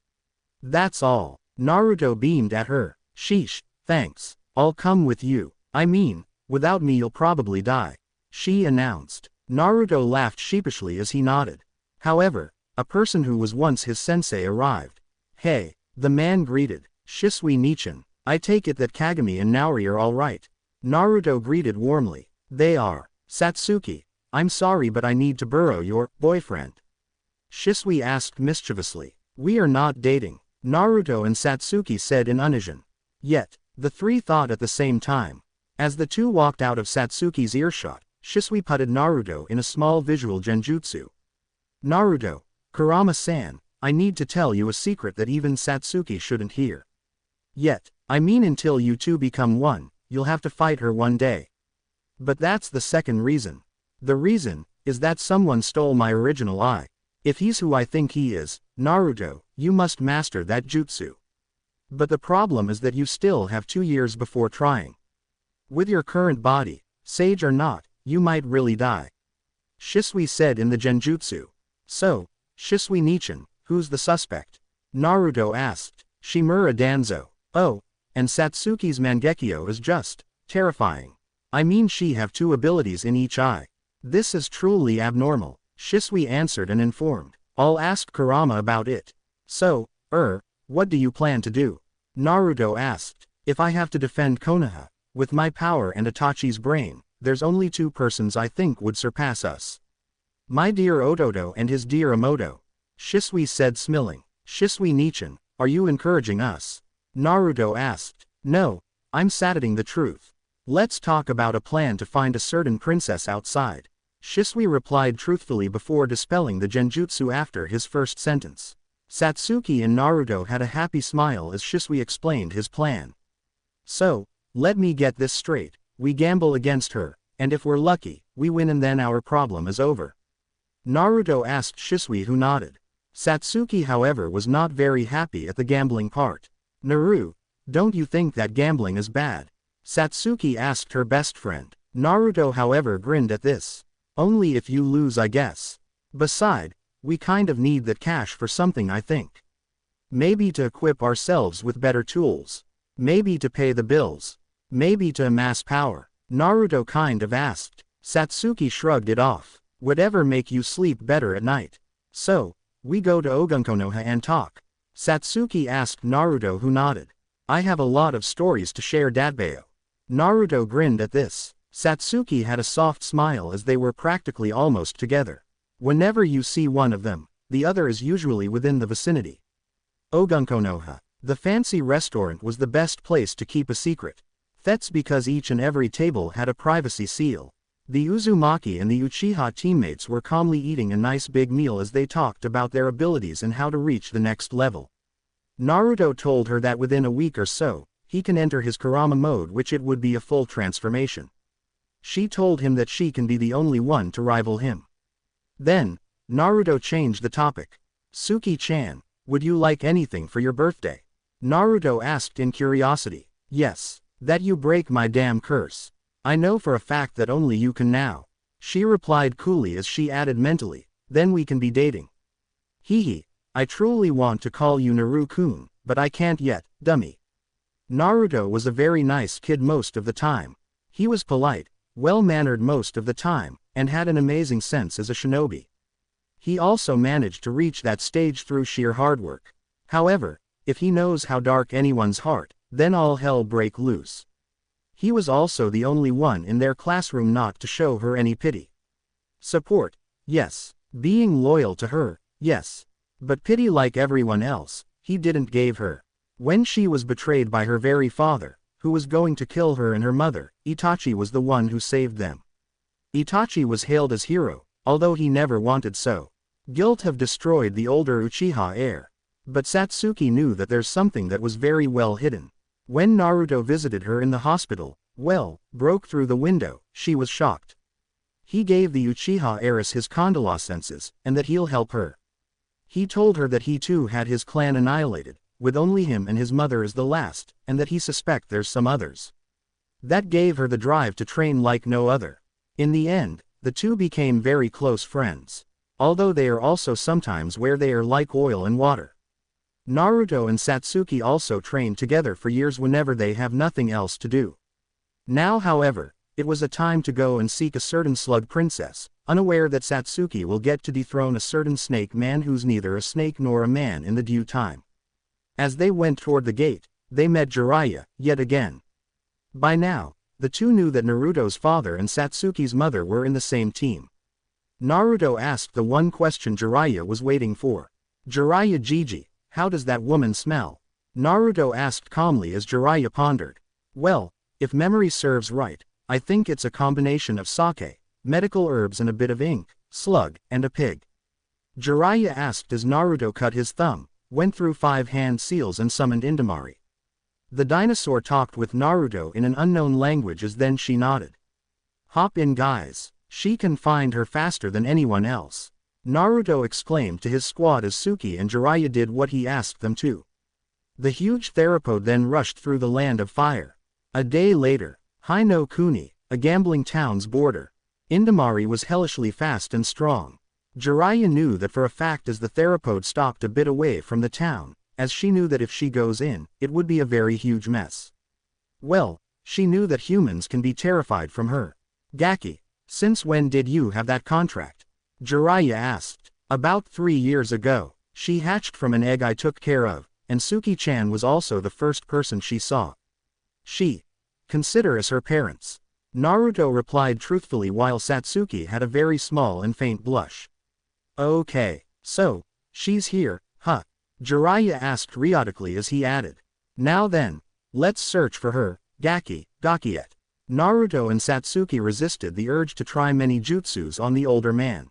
That's all. Naruto beamed at her. Sheesh, thanks. I'll come with you. I mean, without me you'll probably die. She announced. Naruto laughed sheepishly as he nodded. However, a person who was once his sensei arrived. Hey, the man greeted. Shisui Nichin. I take it that Kagami and Naori are alright. Naruto greeted warmly. They are. Satsuki, I'm sorry but I need to borrow your boyfriend. Shisui asked mischievously. We are not dating. Naruto and Satsuki said in unison. Yet, the three thought at the same time. As the two walked out of Satsuki's earshot, Shisui putted Naruto in a small visual genjutsu. Naruto, Kurama-san, I need to tell you a secret that even Satsuki shouldn't hear. Yet, I mean until you two become one, you'll have to fight her one day. But that's the second reason. The reason is that someone stole my original eye. If he's who I think he is, Naruto, you must master that jutsu. But the problem is that you still have 2 years before trying. With your current body, sage or not, you might really die. Shisui said in the genjutsu. So, Shisui Nichin, who's the suspect? Naruto asked. Shimura Danzo. Oh, and Satsuki's Mangekyo is just terrifying. I mean, she have 2 abilities in each eye. This is truly abnormal. Shisui answered and informed. I'll ask Kurama about it. So, what do you plan to do? Naruto asked. If I have to defend Konoha, with my power and Itachi's brain, there's only 2 persons I think would surpass us. My dear Ototo and his dear Emoto. Shisui said, smiling. Shisui Nichin, are you encouraging us? Naruto asked. No, I'm stating the truth. Let's talk about a plan to find a certain princess outside. Shisui replied truthfully before dispelling the genjutsu after his first sentence. Satsuki and Naruto had a happy smile as Shisui explained his plan. So, let me get this straight, we gamble against her, and if we're lucky, we win and then our problem is over. Naruto asked Shisui, who nodded. Satsuki however was not very happy at the gambling part. Naru, don't you think that gambling is bad? Satsuki asked her best friend. Naruto however grinned at this. Only if you lose, I guess. Beside, we kind of need that cash for something, I think. Maybe to equip ourselves with better tools. Maybe to pay the bills. Maybe to amass power. Naruto kind of asked. Satsuki shrugged it off. Whatever make you sleep better at night. So, we go to Ogunkonoha and talk. Satsuki asked Naruto, who nodded. I have a lot of stories to share, Dadbayo. Naruto grinned at this. Satsuki had a soft smile as they were practically almost together. Whenever you see one of them, the other is usually within the vicinity. Ogunkonoha, the fancy restaurant, was the best place to keep a secret. That's because each and every table had a privacy seal. The Uzumaki and the Uchiha teammates were calmly eating a nice big meal as they talked about their abilities and how to reach the next level. Naruto told her that within a week or so, he can enter his Kurama mode, which it would be a full transformation. She told him that she can be the only one to rival him. Then, Naruto changed the topic. Suki-chan, would you like anything for your birthday? Naruto asked in curiosity. Yes, that you break my damn curse. I know for a fact that only you can now. She replied coolly as she added mentally, then we can be dating. Hehe, I truly want to call you Naru-kun, but I can't yet, dummy. Naruto was a very nice kid most of the time. He was polite, well-mannered most of the time, and had an amazing sense as a shinobi. He also managed to reach that stage through sheer hard work. However, if he knows how dark anyone's heart, then all hell break loose. He was also the only one in their classroom not to show her any pity. Support, yes. Being loyal to her, yes. But pity, like everyone else, he didn't give her. When she was betrayed by her very father, who was going to kill her and her mother, Itachi was the one who saved them. Itachi was hailed as hero, although he never wanted so. Guilt have destroyed the older Uchiha heir. But Satsuki knew that there's something that was very well hidden. When Naruto visited her in the hospital, broke through the window, she was shocked. He gave the Uchiha heiress his condolences, and that he'll help her. He told her that he too had his clan annihilated, with only him and his mother as the last, and that he suspect there's some others. That gave her the drive to train like no other. In the end, the two became very close friends. Although they are also sometimes where they are like oil and water. Naruto and Satsuki also trained together for years whenever they have nothing else to do. Now however, it was a time to go and seek a certain slug princess, unaware that Satsuki will get to dethrone a certain snake man who's neither a snake nor a man in the due time. As they went toward the gate, they met Jiraiya, yet again. By now, the two knew that Naruto's father and Satsuki's mother were in the same team. Naruto asked the one question Jiraiya was waiting for. Jiraiya Gigi, how does that woman smell? Naruto asked calmly as Jiraiya pondered. Well, if memory serves right, I think it's a combination of sake, medical herbs and a bit of ink, slug, and a pig. Jiraiya asked as Naruto cut his thumb, went through 5 hand seals and summoned Indamari. The dinosaur talked with Naruto in an unknown language as then she nodded. Hop in guys, she can find her faster than anyone else. Naruto exclaimed to his squad as Suki and Jiraiya did what he asked them to. The huge theropod then rushed through the land of fire. A day later, Hino Kuni, a gambling town's border. Indamari was hellishly fast and strong. Jiraiya knew that for a fact as the theropod stopped a bit away from the town, as she knew that if she goes in, it would be a very huge mess. Well, she knew that humans can be terrified from her. Gaki, since when did you have that contract? Jiraiya asked. About 3 years ago. She hatched from an egg I took care of, and Suki-chan was also the first person she saw. She consider as her parents. Naruto replied truthfully while Satsuki had a very small and faint blush. Okay, so, she's here, huh? Jiraiya asked rhetorically as he added. Now then, let's search for her, Gakiet. Naruto and Satsuki resisted the urge to try many jutsus on the older man.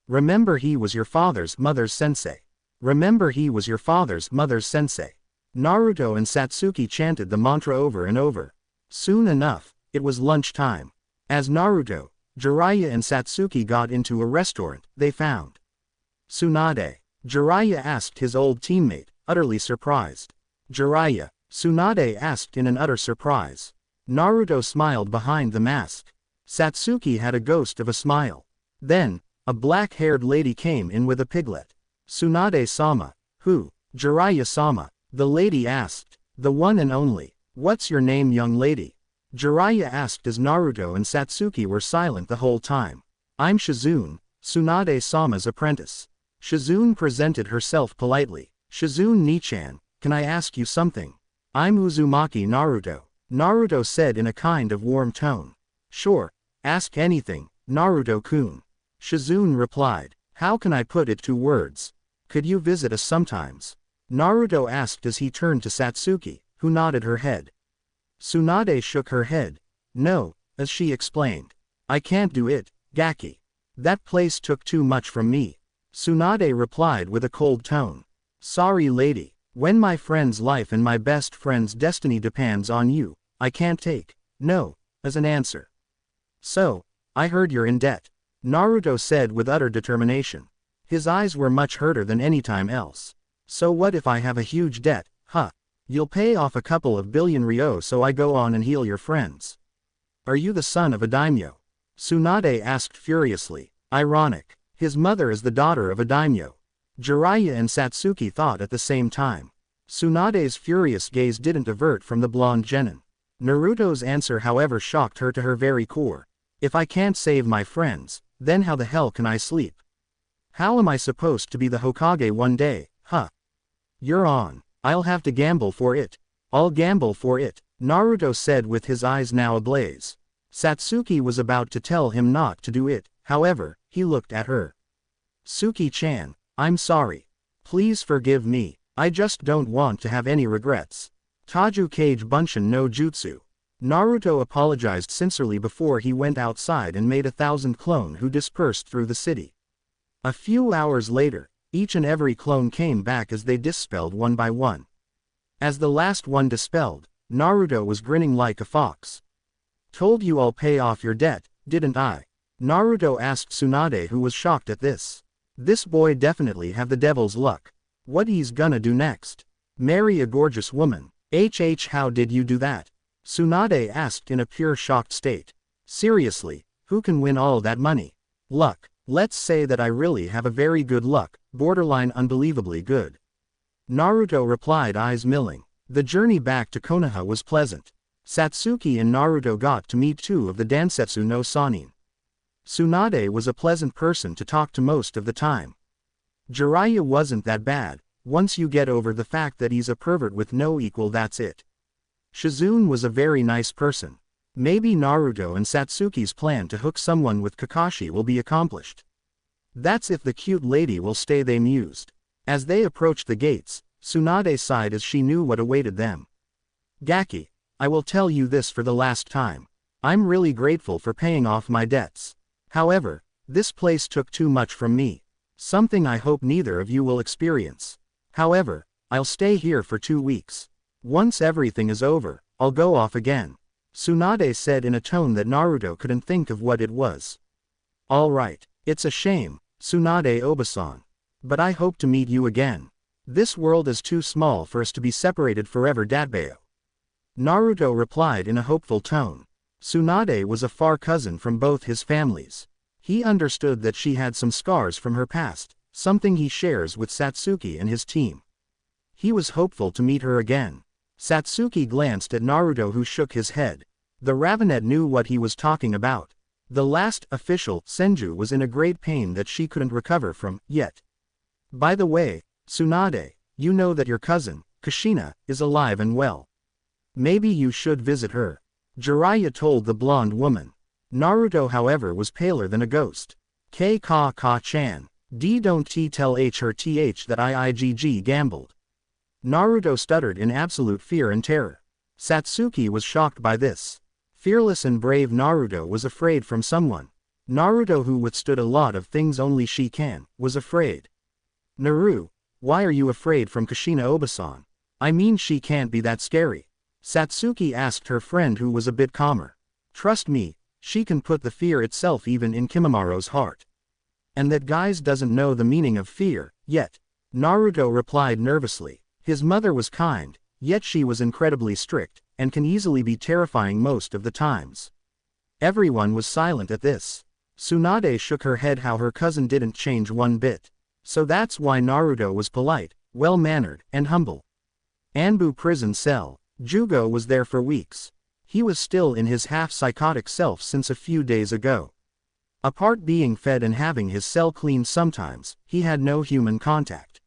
Remember, he was your father's mother's sensei. Remember, he was your father's mother's sensei. Naruto and Satsuki chanted the mantra over and over. Soon enough, it was lunch time. As Naruto, Jiraiya and Satsuki got into a restaurant, they found Tsunade. Jiraiya asked his old teammate, utterly surprised. Jiraiya, Tsunade asked in an utter surprise. Naruto smiled behind the mask. Satsuki had a ghost of a smile. Then, a black-haired lady came in with a piglet. Tsunade-sama. Who? Jiraiya-sama. The lady asked. The one and only. What's your name, young lady? Jiraiya asked as Naruto and Satsuki were silent the whole time. I'm Shizune, Tsunade-sama's apprentice. Shizune presented herself politely. Shizune Nichan, can I ask you something? I'm Uzumaki Naruto, Naruto said in a kind of warm tone. Sure, ask anything, Naruto-kun. Shizune replied. How can I put it to words? Could you visit us sometimes? Naruto asked as he turned to Satsuki, who nodded her head. Tsunade shook her head. No, as she explained. I can't do it, Gaki. That place took too much from me. Tsunade replied with a cold tone. Sorry lady, when my friend's life and my best friend's destiny depends on you, I can't take no as an answer. So, I heard you're in debt, Naruto said with utter determination. His eyes were much hurter than any time else. So what if I have a huge debt, huh? You'll pay off a couple of billion ryo so I go on and heal your friends. Are you the son of a daimyo? Tsunade asked furiously. Ironic. His mother is the daughter of a daimyo. Jiraiya and Satsuki thought at the same time. Tsunade's furious gaze didn't avert from the blonde genin. Naruto's answer however shocked her to her very core. If I can't save my friends, then how the hell can I sleep? How am I supposed to be the Hokage one day, huh? You're on. I'll have to gamble for it. I'll gamble for it, Naruto said with his eyes now ablaze. Satsuki was about to tell him not to do it, however, he looked at her. Suki-chan, I'm sorry. Please forgive me, I just don't want to have any regrets. Taju Kage Bunshin no Jutsu. Naruto apologized sincerely before he went outside and made 1,000 clone who dispersed through the city. A few hours later, each and every clone came back as they dispelled one by one. As the last one dispelled, Naruto was grinning like a fox. Told you I'll pay off your debt, didn't I? Naruto asked Tsunade, who was shocked at this. This boy definitely have the devil's luck. What he's gonna do next? Marry a gorgeous woman. How did you do that? Tsunade asked in a pure shocked state. Seriously, who can win all that money? Luck. Let's say that I really have a very good luck, borderline unbelievably good. Naruto replied, eyes milling. The journey back to Konoha was pleasant. Satsuki and Naruto got to meet two of the Densetsu no Sannin. Tsunade was a pleasant person to talk to most of the time. Jiraiya wasn't that bad, once you get over the fact that he's a pervert with no equal, that's it. Shizune was a very nice person. Maybe Naruto and Satsuki's plan to hook someone with Kakashi will be accomplished. That's if the cute lady will stay, they mused. As they approached the gates, Tsunade sighed as she knew what awaited them. Gaki, I will tell you this for the last time. I'm really grateful for paying off my debts. However, this place took too much from me. Something I hope neither of you will experience. However, I'll stay here for 2 weeks. Once everything is over, I'll go off again. Tsunade said in a tone that Naruto couldn't think of what it was. Alright, it's a shame, Tsunade Obasan. But I hope to meet you again. This world is too small for us to be separated forever, Datbeo. Naruto replied in a hopeful tone. Tsunade was a far cousin from both his families. He understood that she had some scars from her past, something he shares with Satsuki and his team. He was hopeful to meet her again. Satsuki glanced at Naruto, who shook his head. The Ravenet knew what he was talking about. The last official, Senju, was in a great pain that she couldn't recover from, yet. By the way, Tsunade, you know that your cousin, Kushina, is alive and well. Maybe you should visit her. Jiraiya told the blonde woman. Naruto, however, was paler than a ghost. Ka-chan. Don't tell her that I gambled. Naruto stuttered in absolute fear and terror. Satsuki was shocked by this. Fearless and brave Naruto was afraid from someone. Naruto, who withstood a lot of things only she can, was afraid. Naru, why are you afraid from Kushina Obasan? I mean, she can't be that scary. Satsuki asked her friend, who was a bit calmer. Trust me, she can put the fear itself even in Kimamaro's heart. And that guys doesn't know the meaning of fear, yet. Naruto replied nervously. His mother was kind, yet she was incredibly strict, and can easily be terrifying most of the times. Everyone was silent at this. Tsunade shook her head how her cousin didn't change one bit. So that's why Naruto was polite, well-mannered, and humble. Anbu prison cell. Jugo was there for weeks. He was still in his half-psychotic self since a few days ago. Apart being fed and having his cell cleaned sometimes, he had no human contact.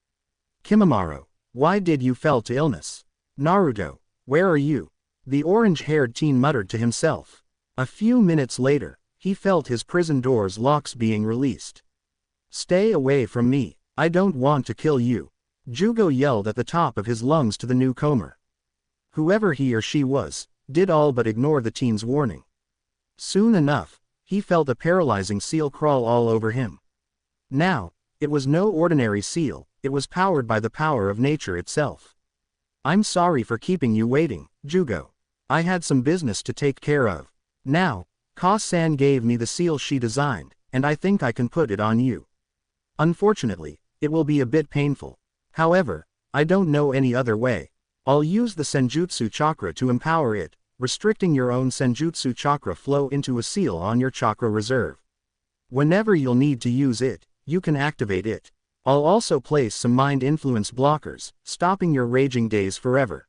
Kimamaro, why did you fell to illness? Naruto, where are you? The orange-haired teen muttered to himself. A few minutes later, he felt his prison door's locks being released. Stay away from me, I don't want to kill you. Jugo yelled at the top of his lungs to the newcomer. Whoever he or she was, did all but ignore the teen's warning. Soon enough, he felt a paralyzing seal crawl all over him. Now, it was no ordinary seal, it was powered by the power of nature itself. I'm sorry for keeping you waiting, Jugo. I had some business to take care of. Now, Ka-san gave me the seal she designed, and I think I can put it on you. Unfortunately, it will be a bit painful. However, I don't know any other way. I'll use the Senjutsu chakra to empower it, restricting your own Senjutsu chakra flow into a seal on your chakra reserve. Whenever you'll need to use it, you can activate it. I'll also place some mind influence blockers, stopping your raging days forever.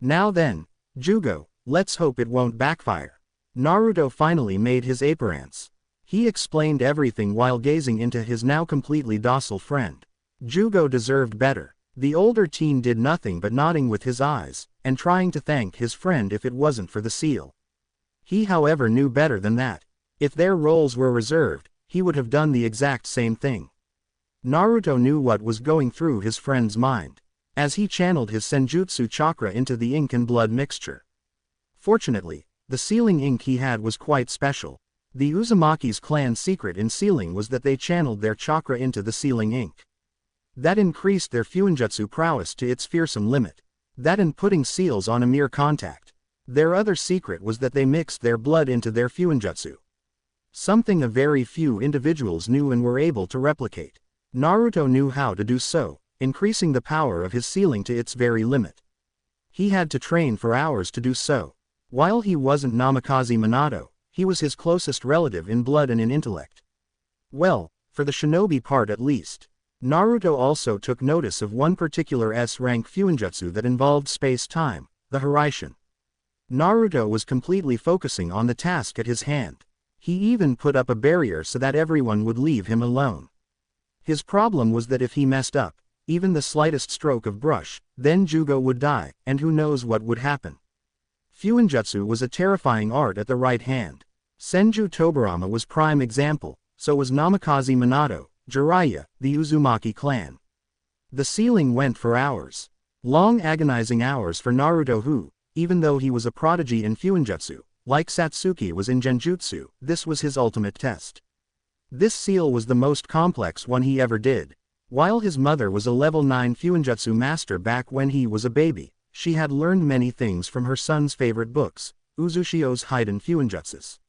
Now then, Jugo, let's hope it won't backfire. Naruto finally made his appearance. He explained everything while gazing into his now completely docile friend. Jugo deserved better. The older teen did nothing but nodding with his eyes, and trying to thank his friend if it wasn't for the seal. He, however, knew better than that. If their roles were reserved, he would have done the exact same thing. Naruto knew what was going through his friend's mind, as he channeled his Senjutsu chakra into the ink and blood mixture. Fortunately, the sealing ink he had was quite special. The Uzumaki's clan secret in sealing was that they channeled their chakra into the sealing ink. That increased their fuinjutsu prowess to its fearsome limit. That and putting seals on a mere contact. Their other secret was that they mixed their blood into their fuinjutsu. Something a very few individuals knew and were able to replicate. Naruto knew how to do so, increasing the power of his sealing to its very limit. He had to train for hours to do so. While he wasn't Namikaze Minato, he was his closest relative in blood and in intellect. Well, for the shinobi part at least. Naruto also took notice of one particular S-rank fuinjutsu that involved space-time, the Hiraishin. Naruto was completely focusing on the task at his hand. He even put up a barrier so that everyone would leave him alone. His problem was that if he messed up, even the slightest stroke of brush, then Jugo would die, and who knows what would happen. Fuinjutsu was a terrifying art at the right hand. Senju Tobarama was prime example, so was Namikaze Minato, Jiraiya, the Uzumaki clan. The sealing went for hours. Long agonizing hours for Naruto who, even though he was a prodigy in fuinjutsu, like Satsuki was in genjutsu, this was his ultimate test. This seal was the most complex one he ever did. While his mother was a level 9 fuinjutsu master back when he was a baby, she had learned many things from her son's favorite books, Uzushio's Hidden Fuinjutsus.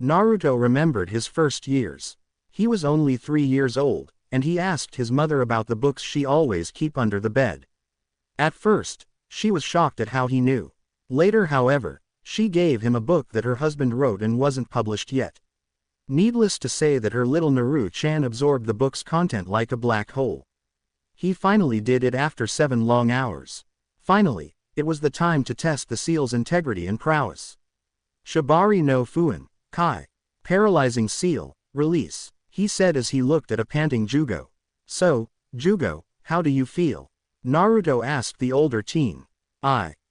Naruto remembered his first years. He was only 3 years old, and he asked his mother about the books she always keep under the bed. At first, she was shocked at how he knew. Later, however, she gave him a book that her husband wrote and wasn't published yet. Needless to say that her little Naru-chan absorbed the book's content like a black hole. He finally did it after 7 long hours. Finally, it was the time to test the seal's integrity and prowess. Shibari no Fuin, Kai. Paralyzing seal, release, he said as he looked at a panting Jugo. So, Jugo, how do you feel? Naruto asked the older teen.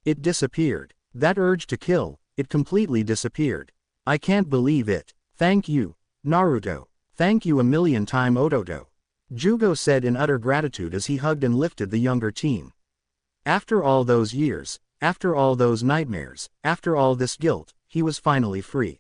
It disappeared. That urge to kill, it completely disappeared. I can't believe it. Thank you, Naruto. Thank you a million times Ototo. Jugo said in utter gratitude as he hugged and lifted the younger teen. After all those years, after all those nightmares, after all this guilt, he was finally free.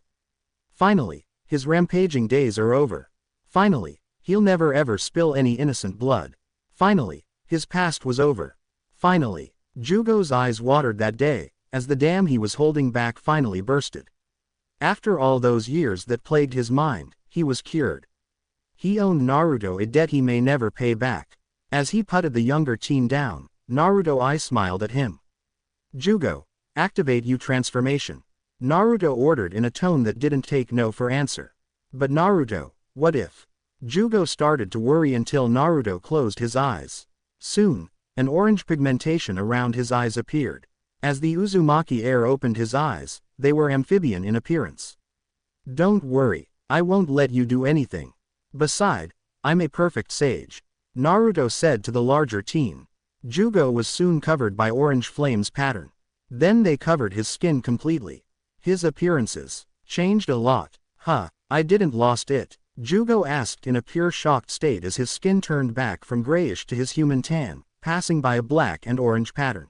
Finally, his rampaging days are over. Finally, he'll never ever spill any innocent blood. Finally, his past was over. Finally, Jugo's eyes watered that day, as the dam he was holding back finally bursted. After all those years that plagued his mind, he was cured. He owed Naruto a debt he may never pay back. As he putted the younger teen down, Naruto smiled at him. "Jugo, activate U transformation," Naruto ordered in a tone that didn't take no for answer. "But Naruto, what if?" Jugo started to worry until Naruto closed his eyes. Soon, an orange pigmentation around his eyes appeared. As the Uzumaki heir opened his eyes, they were amphibian in appearance. "Don't worry, I won't let you do anything. Beside, I'm a perfect sage," Naruto said to the larger teen. Jugo was soon covered by orange flames pattern. Then they covered his skin completely. His appearances changed a lot. "Huh, I didn't lost it?" Jugo asked in a pure shocked state as his skin turned back from grayish to his human tan, passing by a black and orange pattern.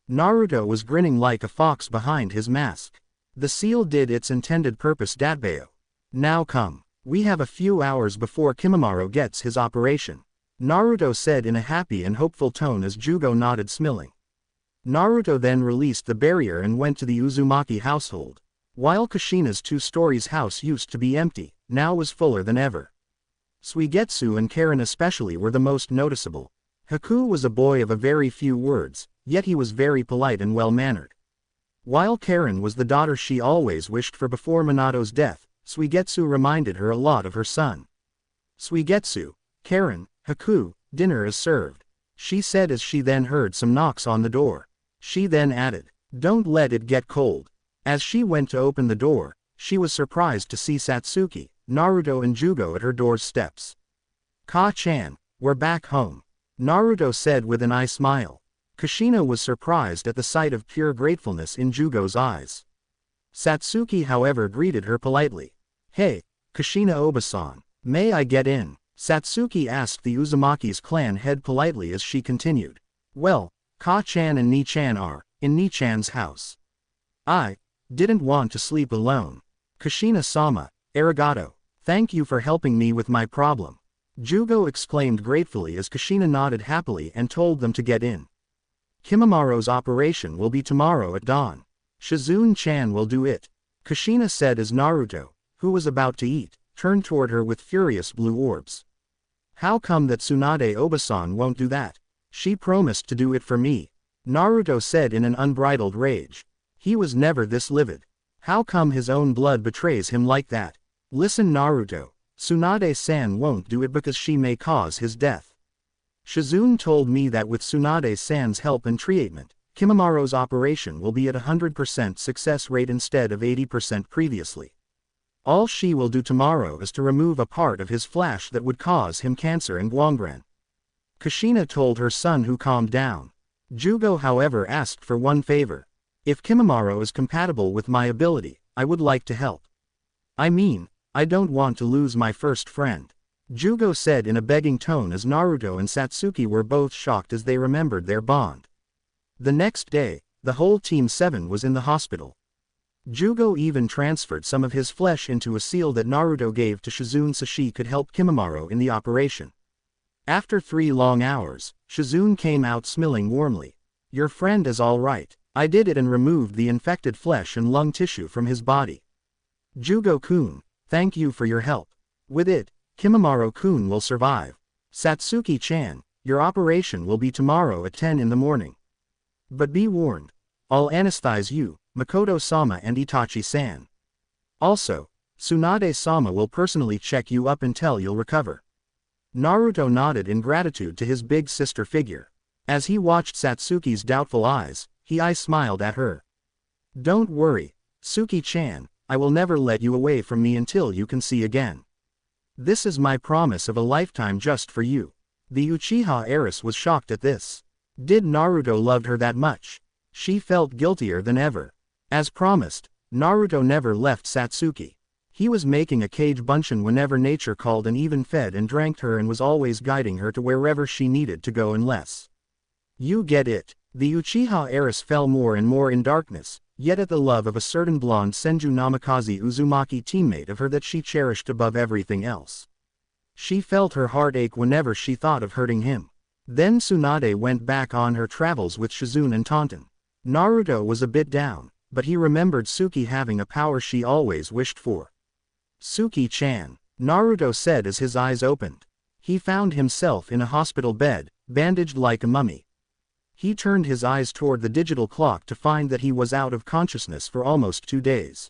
Naruto was grinning like a fox behind his mask. The seal did its intended purpose, Datbeo. "Now come. We have a few hours before Kimimaro gets his operation," Naruto said in a happy and hopeful tone as Jugo nodded smiling. Naruto then released the barrier and went to the Uzumaki household. While Kushina's 2 stories house used to be empty, now was fuller than ever. Suigetsu and Karen especially were the most noticeable. Haku was a boy of a very few words, yet he was very polite and well-mannered. While Karen was the daughter she always wished for before Minato's death, Suigetsu reminded her a lot of her son. "Suigetsu, Karen, Haku, dinner is served," she said as she then heard some knocks on the door. She then added, "Don't let it get cold." As she went to open the door, she was surprised to see Satsuki, Naruto and Jugo at her door's steps. "Ka-chan, we're back home," Naruto said with an smile. Kushina was surprised at the sight of pure gratefulness in Jugo's eyes. Satsuki however greeted her politely. "Hey, Kushina Obasan, may I get in?" Satsuki asked the Uzumaki's clan head politely as she continued. "Well, Ka-chan and Ni-chan are in Ni-chan's house. I didn't want to sleep alone. Kushina-sama, arigato. Thank you for helping me with my problem," Jugo exclaimed gratefully as Kushina nodded happily and told them to get in. "Kimamaro's operation will be tomorrow at dawn. Shizune-chan will do it," Kushina said as Naruto, who was about to eat, turned toward her with furious blue orbs. "How come that Tsunade Obasan won't do that? She promised to do it for me," Naruto said in an unbridled rage. He was never this livid. How come his own blood betrays him like that? "Listen Naruto, Tsunade-san won't do it because she may cause his death. Shizune told me that with Tsunade-san's help and treatment, Kimamaro's operation will be at 100% success rate instead of 80% previously. All she will do tomorrow is to remove a part of his flesh that would cause him cancer and guangren." Kushina told her son, who calmed down. Jugo however asked for one favor. "If Kimimaro is compatible with my ability, I would like to help. I mean, I don't want to lose my first friend," Jugo said in a begging tone as Naruto and Satsuki were both shocked as they remembered their bond. The next day, the whole Team 7 was in the hospital. Jugo even transferred some of his flesh into a seal that Naruto gave to Shizune so she could help Kimimaro in the operation. After 3 long hours, Shizune came out smiling warmly. "Your friend is all right. I did it and removed the infected flesh and lung tissue from his body. Jugo-kun, thank you for your help. With it, Kimimaro-kun will survive. Satsuki-chan, your operation will be tomorrow at 10 in the morning. But be warned, I'll anesthetize you, Makoto-sama and Itachi-san. Also, Tsunade-sama will personally check you up until you'll recover." Naruto nodded in gratitude to his big sister figure. As he watched Satsuki's doubtful eyes, he smiled at her. "Don't worry, Suki-chan, I will never let you away from me until you can see again. This is my promise of a lifetime just for you." The Uchiha heiress was shocked at this. Did Naruto love her that much? She felt guiltier than ever. As promised, Naruto never left Satsuki. He was making a cage bunshin whenever nature called and even fed and drank her and was always guiding her to wherever she needed to go unless. You get it. The Uchiha heiress fell more and more in darkness, yet at the love of a certain blonde Senju Namikaze Uzumaki teammate of her that she cherished above everything else. She felt her heart ache whenever she thought of hurting him. Then Tsunade went back on her travels with Shizune and Taunton. Naruto was a bit down, but he remembered Suki having a power she always wished for. "Suki-chan," Naruto said as his eyes opened. He found himself in a hospital bed, bandaged like a mummy. He turned his eyes toward the digital clock to find that he was out of consciousness for almost 2 days.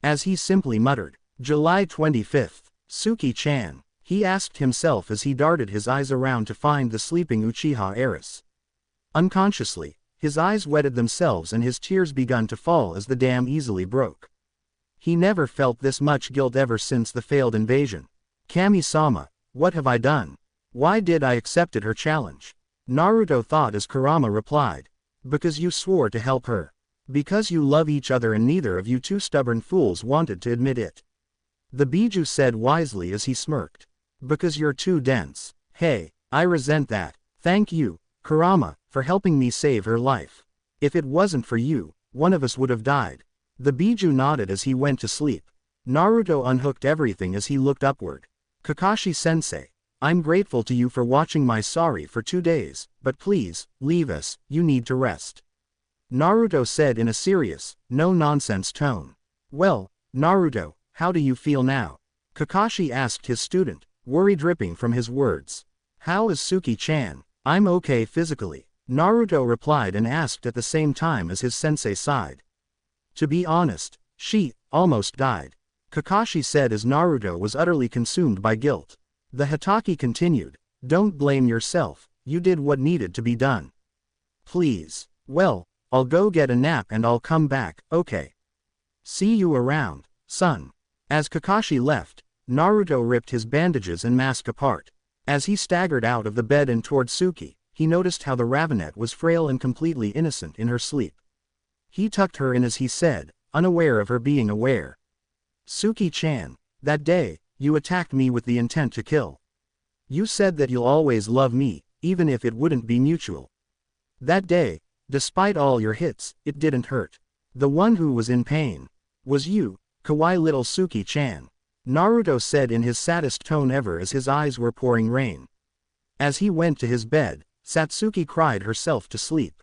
As he simply muttered, "July 25th, Suki-chan," he asked himself as he darted his eyes around to find the sleeping Uchiha heiress. Unconsciously, his eyes wetted themselves and his tears begun to fall as the dam easily broke. He never felt this much guilt ever since the failed invasion. "Kami-sama, what have I done? Why did I accepted her challenge?" Naruto thought as Kurama replied. "Because you swore to help her. Because you love each other and neither of you two stubborn fools wanted to admit it." The Biju said wisely as he smirked. "Because you're too dense. Hey, I resent that. Thank you, Kurama, for helping me save her life. If it wasn't for you, one of us would have died." The Biju nodded as he went to sleep. Naruto unhooked everything as he looked upward. "Kakashi-sensei, I'm grateful to you for watching my sorry for 2 days, but please, leave us, you need to rest," Naruto said in a serious, no-nonsense tone. "Well, Naruto, how do you feel now?" Kakashi asked his student, worry dripping from his words. "How is Suki-chan?" "I'm okay physically," Naruto replied and asked at the same time as his sensei sighed. "To be honest, she almost died," Kakashi said as Naruto was utterly consumed by guilt. The Hatake continued, "Don't blame yourself, you did what needed to be done. Please. Well, I'll go get a nap and I'll come back, okay? See you around, son." As Kakashi left, Naruto ripped his bandages and mask apart. As he staggered out of the bed and toward Suki, he noticed how the Ravenet was frail and completely innocent in her sleep. He tucked her in as he said, unaware of her being aware. "Suki-chan, that day, you attacked me with the intent to kill. You said that you'll always love me, even if it wouldn't be mutual. That day, despite all your hits, it didn't hurt. The one who was in pain was you, kawaii little Suki-chan," Naruto said in his saddest tone ever as his eyes were pouring rain. As he went to his bed, Satsuki cried herself to sleep.